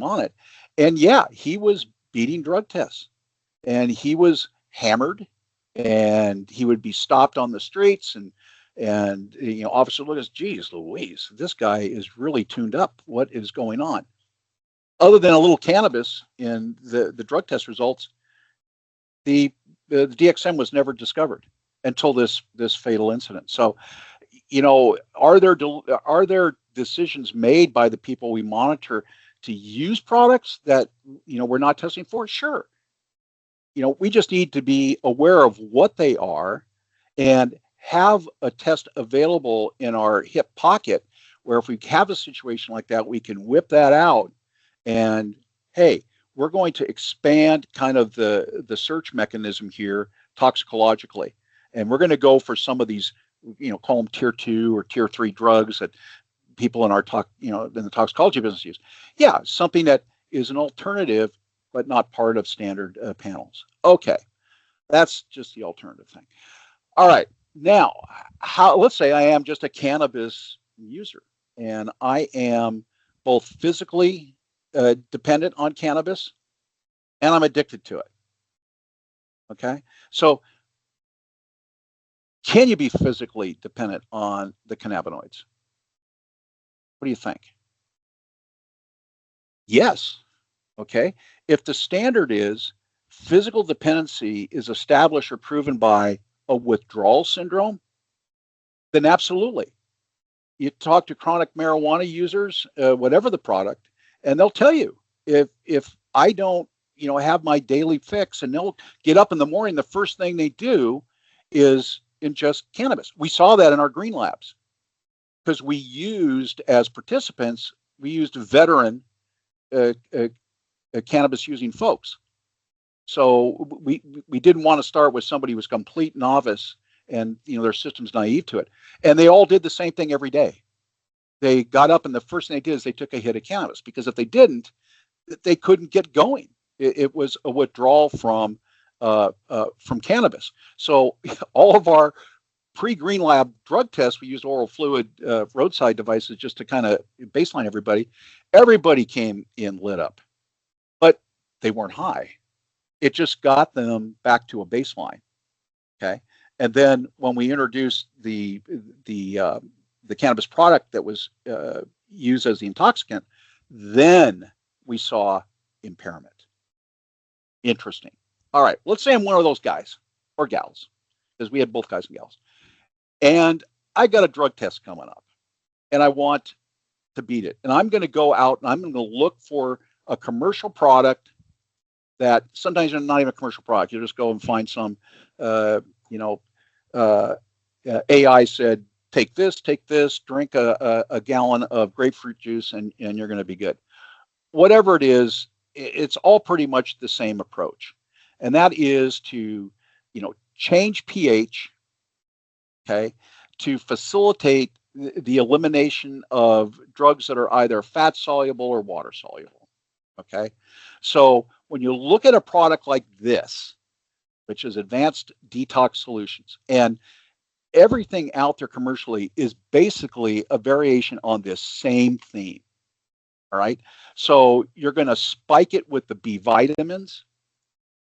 on it. And yeah, he was beating drug tests, and he was hammered, and he would be stopped on the streets, and officer look at, geez Louise, this guy is really tuned up. What is going on? Other than a little cannabis in the drug test results, the DXM was never discovered until this fatal incident. So, are there decisions made by the people we monitor to use products that we're not testing for? Sure. We just need to be aware of what they are and have a test available in our hip pocket where if we have a situation like that, we can whip that out and, hey, we're going to expand kind of the search mechanism here toxicologically. And we're going to go for some of these, call them tier 2 or tier 3 drugs that people in our in the toxicology business use. Yeah, something that is an alternative, but not part of standard panels. Okay, that's just the alternative thing. All right, now, let's say I am just a cannabis user, and I am both physically dependent on cannabis, and I'm addicted to it. Okay, so can you be physically dependent on the cannabinoids? What do you think? Yes. Okay. If the standard is physical dependency is established or proven by a withdrawal syndrome, then absolutely. You talk to chronic marijuana users, whatever the product, and they'll tell you if I don't, have my daily fix, and they'll get up in the morning, the first thing they do is ingest cannabis. We saw that in our green labs because we used, as participants, veteran cannabis using folks. So we didn't want to start with somebody who was complete novice and their system's naive to it. And they all did the same thing every day. They got up and the first thing they did is they took a hit of cannabis, because if they didn't, they couldn't get going. It was a withdrawal from cannabis. So all of our pre-green lab drug tests, we used oral fluid roadside devices just to kind of baseline everybody. Everybody came in lit up, but they weren't high. It just got them back to a baseline. Okay. And then when we introduced the cannabis product that was used as the intoxicant, then we saw impairment. Interesting. All right. Let's say I'm one of those guys or gals, because we had both guys and gals. And I got a drug test coming up, and I want to beat it. And I'm going to go out and I'm going to look for a commercial product that sometimes they're not even a commercial product. You just go and find some, you know, AI said, take this, drink a gallon of grapefruit juice, and you're going to be good. Whatever it is, it's all pretty much the same approach. And that is to, change pH, okay, to facilitate the elimination of drugs that are either fat soluble or water soluble, okay? So when you look at a product like this, which is Advanced Detox Solutions, and everything out there commercially is basically a variation on this same theme. All right. So you're going to spike it with the B vitamins,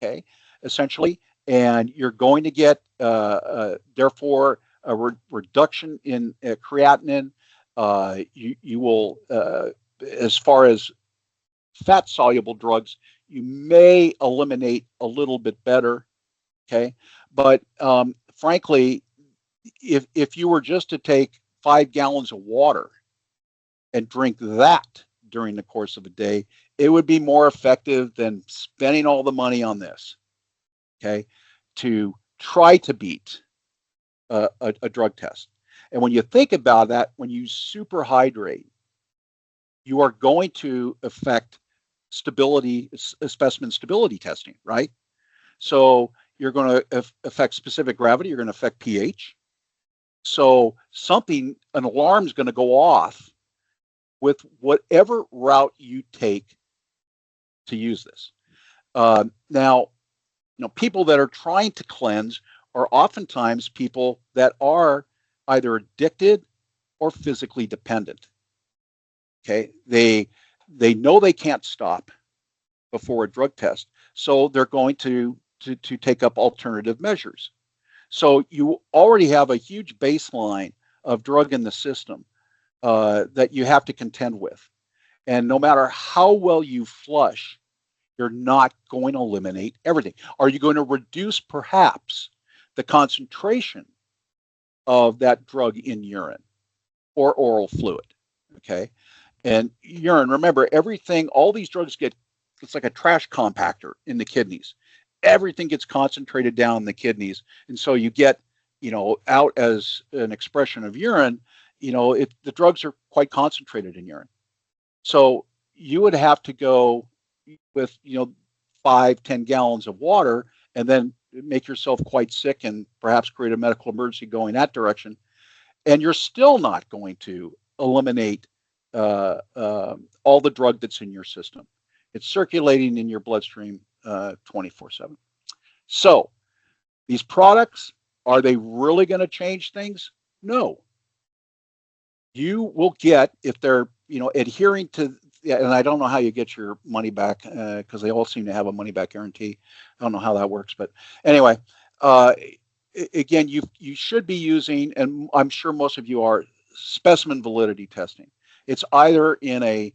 okay, essentially, and you're going to get, therefore, a reduction in creatinine. You will, as far as fat soluble drugs, you may eliminate a little bit better, okay, but frankly, if you were just to take 5 gallons of water and drink that during the course of a day, it would be more effective than spending all the money on this, okay, to try to beat a drug test. And when you think about that, when you superhydrate, you are going to affect stability, specimen stability testing, right? So you're going to affect specific gravity, you're going to affect pH. So an alarm is going to go off with whatever route you take to use this. Now, people that are trying to cleanse are oftentimes people that are either addicted or physically dependent. Okay, they know they can't stop before a drug test, so they're going to take up alternative measures. So you already have a huge baseline of drug in the system that you have to contend with. And no matter how well you flush, you're not going to eliminate everything. Are you going to reduce perhaps the concentration of that drug in urine or oral fluid? Okay. And urine, remember, everything, all these drugs it's like a trash compactor in the kidneys. Everything gets concentrated down in the kidneys. And so you get, out as an expression of urine, the drugs are quite concentrated in urine. So you would have to go with, 5-10 gallons of water and then make yourself quite sick and perhaps create a medical emergency going that direction. And you're still not going to eliminate all the drug that's in your system. It's circulating in your bloodstream 24/7. So these products, are they really going to change things? No. You will get, if they're adhering to, and I don't know how you get your money back because they all seem to have a money back guarantee. I don't know how that works, but anyway, again, you should be using, and I'm sure most of you are, specimen validity testing. It's either in a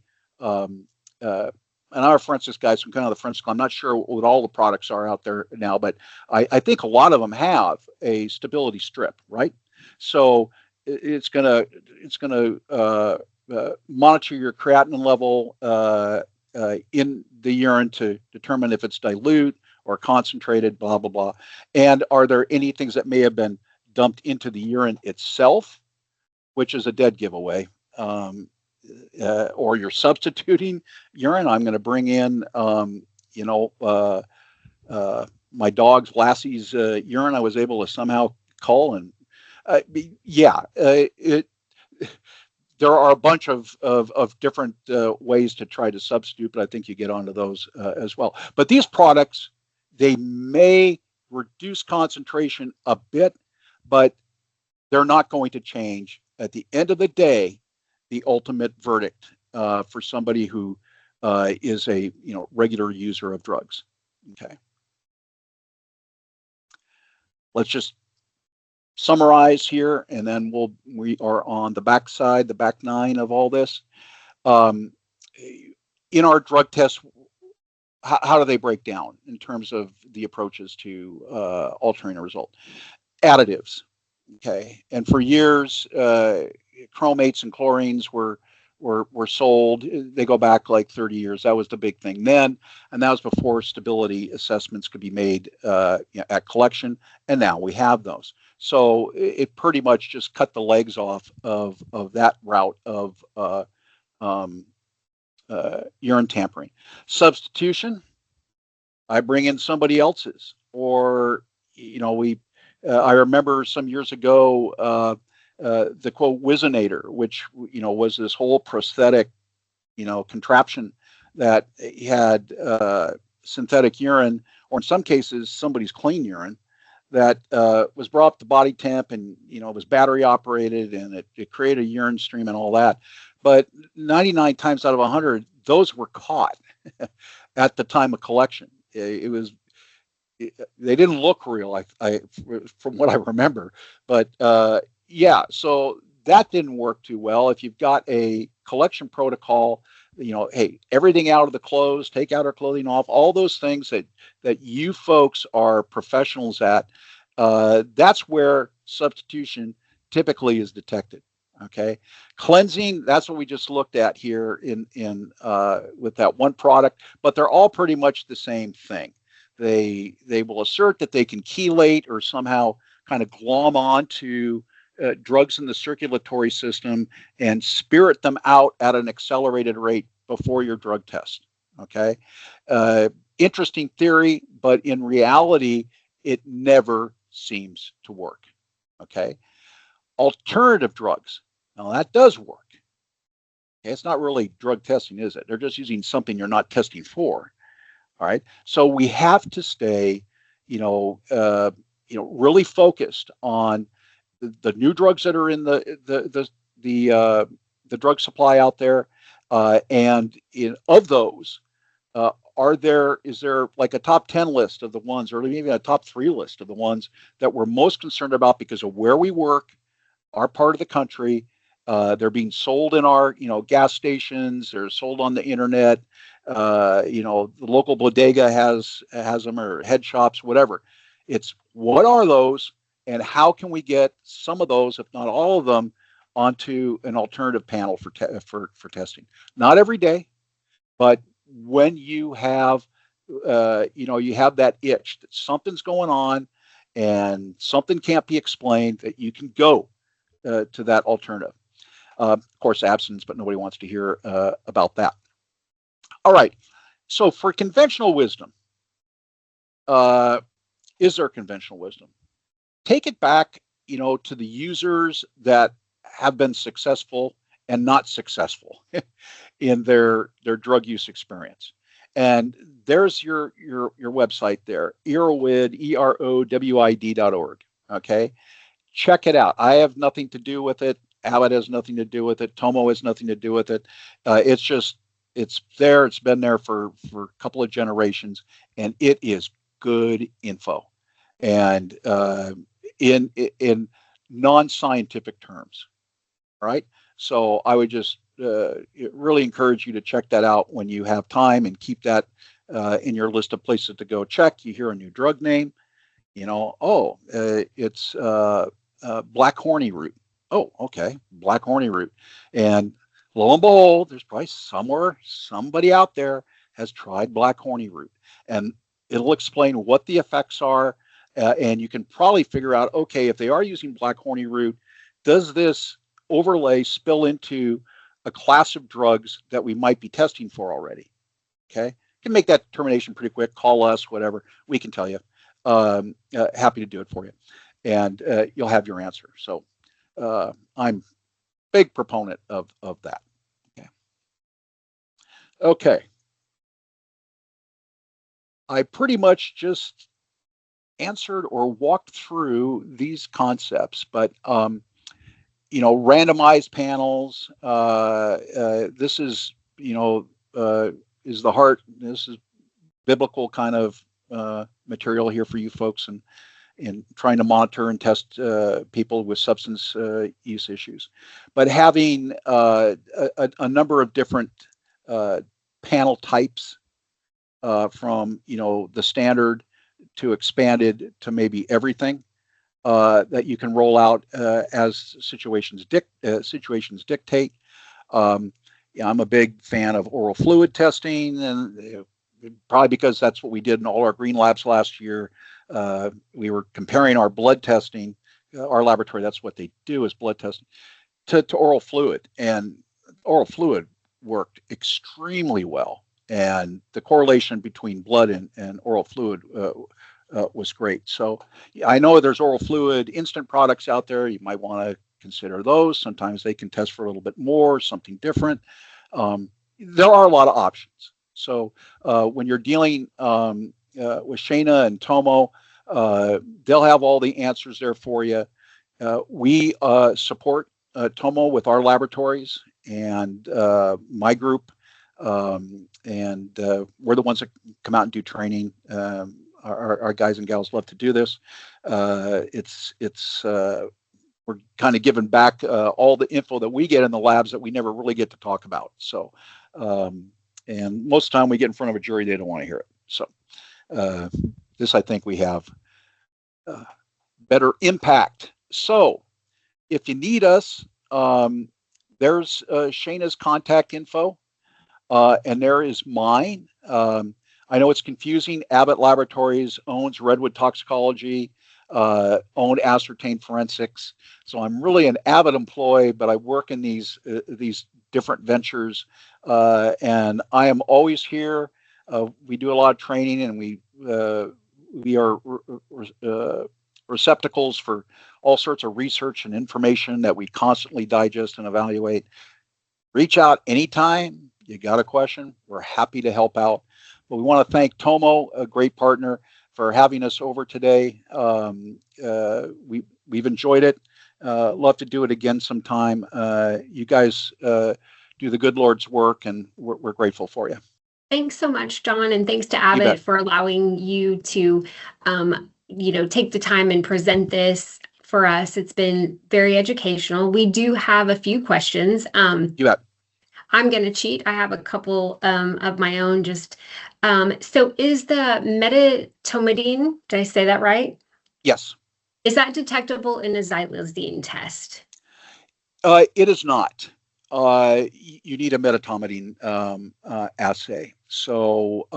and our forensics guys from kind of the forensic, I'm not sure what all the products are out there now, but I think a lot of them have a stability strip, right? So it's gonna monitor your creatinine level in the urine to determine if it's dilute or concentrated, blah, blah, blah. And are there any things that may have been dumped into the urine itself, which is a dead giveaway, or you're substituting urine. I'm going to bring in, my dog's Lassie's urine I was able to somehow cull. And there are a bunch of different ways to try to substitute, but I think you get onto those as well. But these products, they may reduce concentration a bit, but they're not going to change, at the end of the day, the ultimate verdict for somebody who is a regular user of drugs. Okay. Let's just summarize here, and then we are on the back side, the back nine of all this. In our drug tests, how do they break down in terms of the approaches to altering a result? Additives, okay. And for years, chromates and chlorines were were sold. They go back like 30 years. That was the big thing then, and that was before stability assessments could be made at collection. And now we have those. So it pretty much just cut the legs off of that route of urine tampering. Substitution, I bring in somebody else's, or I remember some years ago the quote Wizinator, which was this whole prosthetic contraption that had synthetic urine, or in some cases somebody's clean urine, that was brought up to body temp, and it was battery operated, and it created a urine stream and all that. But 99 times out of 100, those were caught at the time of collection. They didn't look real, from what I remember. But yeah, so that didn't work too well. If you've got a collection protocol, hey, everything out of the clothes, take out our clothing off, all those things that you folks are professionals at, that's where substitution typically is detected. Okay, cleansing, that's what we just looked at here in with that one product, but they're all pretty much the same thing. They will assert that they can chelate or somehow kind of glom onto drugs in the circulatory system and spirit them out at an accelerated rate before your drug test. Okay, interesting theory, but in reality, it never seems to work. Okay. Alternative drugs. Now that does work. It's not really drug testing, is it? They're just using something you're not testing for. All right. So we have to stay, really focused on the new drugs that are in the drug supply out there, and of those, is there like a top 10 list of the ones, or even a top 3 list of the ones that we're most concerned about because of where we work, our part of the country? They're being sold in our, gas stations. They're sold on the internet. The local bodega has them, or head shops, whatever. It's what are those, and how can we get some of those, if not all of them, onto an alternative panel for testing? Not every day, but when you have, you have that itch that something's going on and something can't be explained, that you can go to that alternative. Of course, abstinence, but nobody wants to hear about that. All right. So for conventional wisdom, is there conventional wisdom? Take it back, to the users that have been successful and not successful in their drug use experience. And there's your website there, Erowid, EROWID.org. Okay. Check it out. I have nothing to do with it. Abbott has nothing to do with it. Tomo has nothing to do with it. It's there. It's been there for a couple of generations, and it is good info, and in non-scientific terms. All right. So I would just really encourage you to check that out when you have time, and keep that in your list of places to go check. You hear a new drug name, it's black horny root. Oh, okay, black horny root. And lo and behold, there's probably somebody out there has tried black horny root, and it'll explain what the effects are. And you can probably figure out, okay, if they are using black horny root, does this overlay spill into a class of drugs that we might be testing for already? Okay, you can make that determination pretty quick. Call us, whatever, we can tell you. Happy to do it for you, and you'll have your answer. So I'm a big proponent of that. Okay. I pretty much just answered or walked through these concepts, but randomized panels. This is is the heart. This is biblical kind of material here for you folks, and in trying to monitor and test people with substance use issues. But having a number of different panel types, from the standard to expanded to maybe everything, that you can roll out as situations dictate. Yeah, I'm a big fan of oral fluid testing, and probably because that's what we did in all our green labs last year. We were comparing our blood testing, our laboratory, that's what they do is blood testing, to oral fluid. And oral fluid worked extremely well. And the correlation between blood and oral fluid was great. So yeah, I know there's oral fluid instant products out there. You might want to consider those. Sometimes they can test for a little bit more, something different. There are a lot of options. So when you're dealing with Shayna and Tomo, they'll have all the answers there for you. We support Tomo with our laboratories and my group, and we're the ones that come out and do training. Our guys and gals love to do this. We're kind of giving back all the info that we get in the labs that we never really get to talk about. So, and most of the time we get in front of a jury, they don't want to hear it. So, this I think we have better impact. So, if you need us, there's Shayna's contact info, and there is mine. I know it's confusing. Abbott Laboratories owns Redwood Toxicology, owned Ascertain Forensics. So I'm really an Abbott employee, but I work in these different ventures, and I am always here. We do a lot of training, and we are receptacles for all sorts of research and information that we constantly digest and evaluate. Reach out anytime you got a question. We're happy to help out. But we want to thank Tomo, a great partner, for having us over today. We've enjoyed it. Love to do it again sometime. You guys do the good Lord's work, and we're grateful for you. Thanks so much, John, and thanks to Abbott for allowing you to, take the time and present this for us. It's been very educational. We do have a few questions. You bet. I'm going to cheat. I have a couple of my own. So is the medetomidine, did I say that right? Yes. Is that detectable in a xylazine test? It is not. You need a medetomidine assay. So,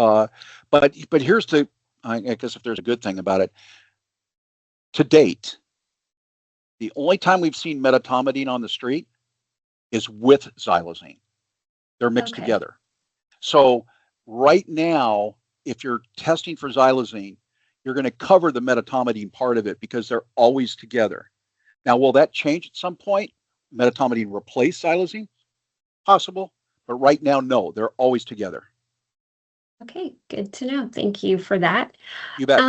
but here's I guess if there's a good thing about it, to date, the only time we've seen medetomidine on the street is with xylazine. They're mixed together. So right now, if you're testing for xylazine, you're going to cover the medetomidine part of it because they're always together. Now, will that change at some point? Medetomidine replace xylazine? Possible, but right now, no, they're always together. Okay, good to know. Thank you for that. You bet.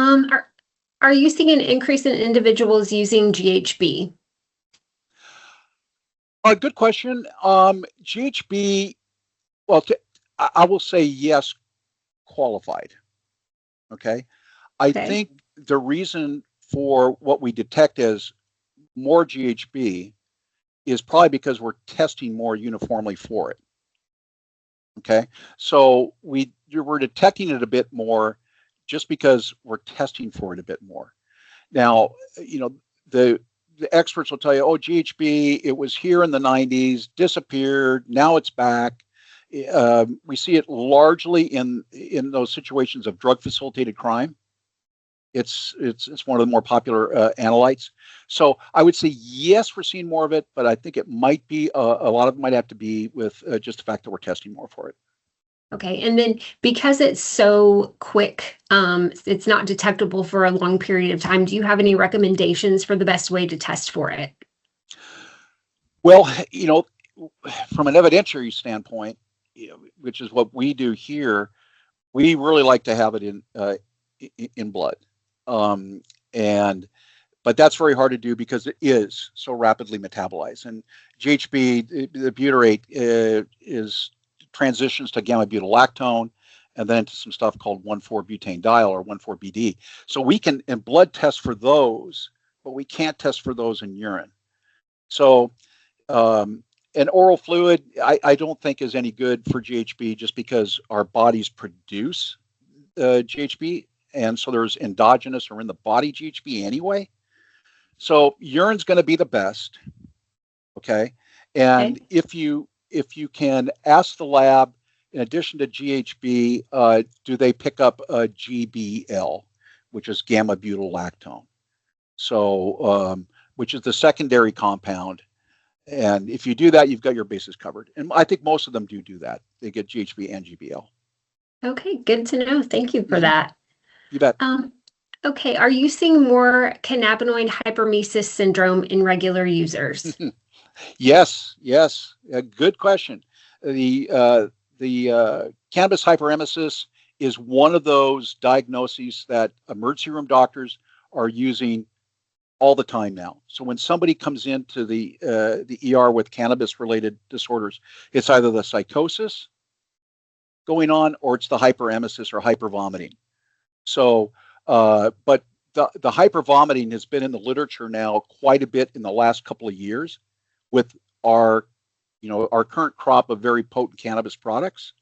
Are you seeing an increase in individuals using GHB? Good question. GHB, well, I will say yes, qualified. Okay. I think the reason for what we detect as more GHB is probably because we're testing more uniformly for it. Okay. So we're detecting it a bit more just because we're testing for it a bit more. Now, the experts will tell you, oh, GHB, it was here in the 90s, disappeared, now it's back. We see it largely in those situations of drug-facilitated crime. It's one of the more popular analytes. So I would say yes, we're seeing more of it, but I think it might be a lot of it might have to be with just the fact that we're testing more for it. Okay, and then because it's so quick, it's not detectable for a long period of time. Do you have any recommendations for the best way to test for it? Well, from an evidentiary standpoint, which is what we do here, we really like to have it in blood, but that's very hard to do because it is so rapidly metabolized. And GHB, the butyrate, is transitions to gamma-butylactone, and then to some stuff called 1,4-butanediol or 1,4-BD. So we can in blood test for those, but we can't test for those in urine. So an oral fluid, I don't think is any good for GHB just because our bodies produce GHB, and so there's endogenous or in the body GHB anyway. So urine's going to be the best, okay? And if you if you can ask the lab, in addition to GHB, do they pick up GBL, which is gamma butylactone? So, which is the secondary compound. And if you do that, you've got your bases covered. And I think most of them do that. They get GHB and GBL. Okay, good to know. Thank you for that. You bet. Okay, are you seeing more cannabinoid hyperemesis syndrome in regular users? Yes. Good question. The cannabis hyperemesis is one of those diagnoses that emergency room doctors are using all the time now. So when somebody comes into the ER with cannabis-related disorders, it's either the psychosis going on or it's the hyperemesis or hypervomiting. So, but the hypervomiting has been in the literature now quite a bit in the last couple of years with our current crop of very potent cannabis products.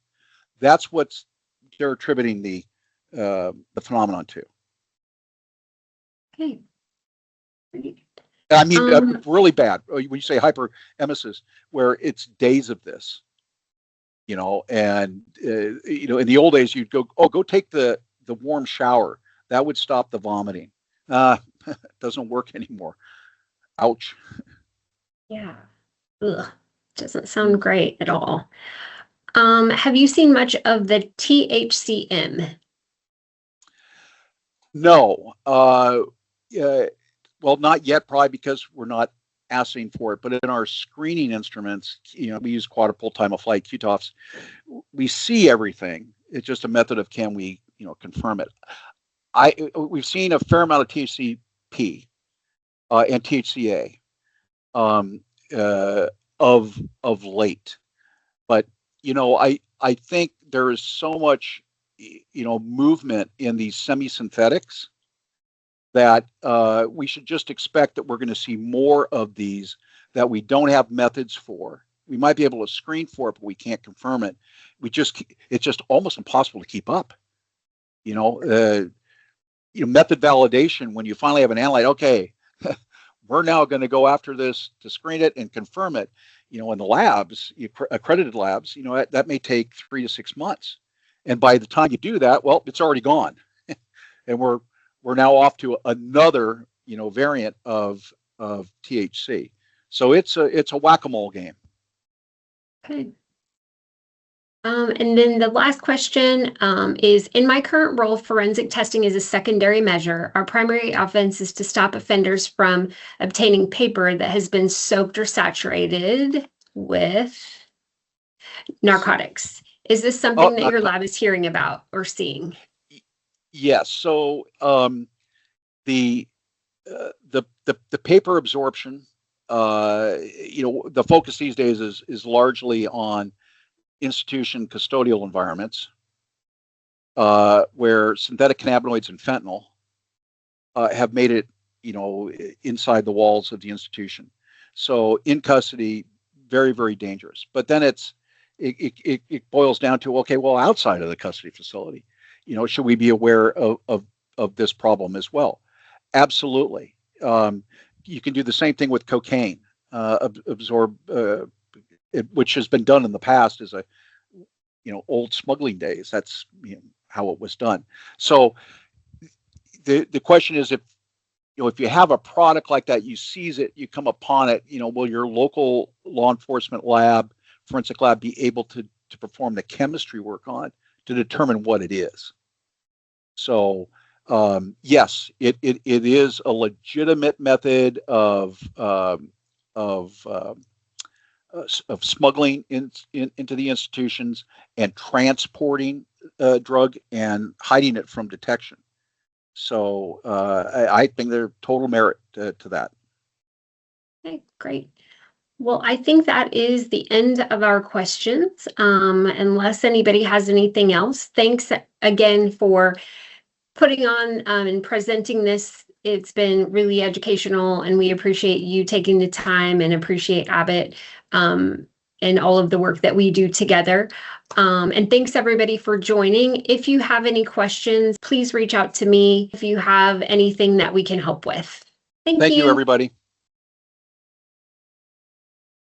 That's what they're attributing the phenomenon to. Okay. I mean, really bad. When you say hyperemesis, where it's days of this, and in the old days you'd go take the warm shower. That would stop the vomiting. It doesn't work anymore. Ouch. Yeah. Ugh. Doesn't sound great at all. Have you seen much of the THCM? No. Well, not yet, probably because we're not asking for it. But in our screening instruments, we use quadrupole time of flight QTOFs. We see everything. It's just a method of can we, confirm it. We've seen a fair amount of THCP and THCA of late, but I think there is so much movement in these semi-synthetics that we should just expect that we're going to see more of these that we don't have methods for. We might be able to screen for it, but we can't confirm it. It's just almost impossible to keep up. Method validation, when you finally have an analyte, okay, we're now going to go after this to screen it and confirm it. In the labs, accredited labs, that may take 3 to 6 months. And by the time you do that, well, it's already gone. And we're now off to another, variant of THC. So it's a whack-a-mole game. Okay. And then the last question is, in my current role, forensic testing is a secondary measure. Our primary offense is to stop offenders from obtaining paper that has been soaked or saturated with narcotics. Is this something that your lab is hearing about or seeing? Yes. So the paper absorption, the focus these days is largely on institution custodial environments where synthetic cannabinoids and fentanyl have made it, inside the walls of the institution. So in custody, very, very dangerous. But then it boils down to, okay, well, outside of the custody facility, should we be aware of this problem as well? Absolutely. You can do the same thing with cocaine, absorb. Which has been done in the past as old smuggling days. That's how it was done. So the question is, if you have a product like that, you seize it, you come upon it, will your local law enforcement lab, forensic lab, be able to perform the chemistry work on to determine what it is? So yes, it is a legitimate method of smuggling into the institutions and transporting drug and hiding it from detection. So I think there's total merit to that. Okay, great. Well, I think that is the end of our questions. Unless anybody has anything else, thanks again for putting on and presenting this. It's been really educational, and we appreciate you taking the time and appreciate Abbott and all of the work that we do together. And thanks everybody for joining. If you have any questions, please reach out to me if you have anything that we can help with. Thank you, everybody.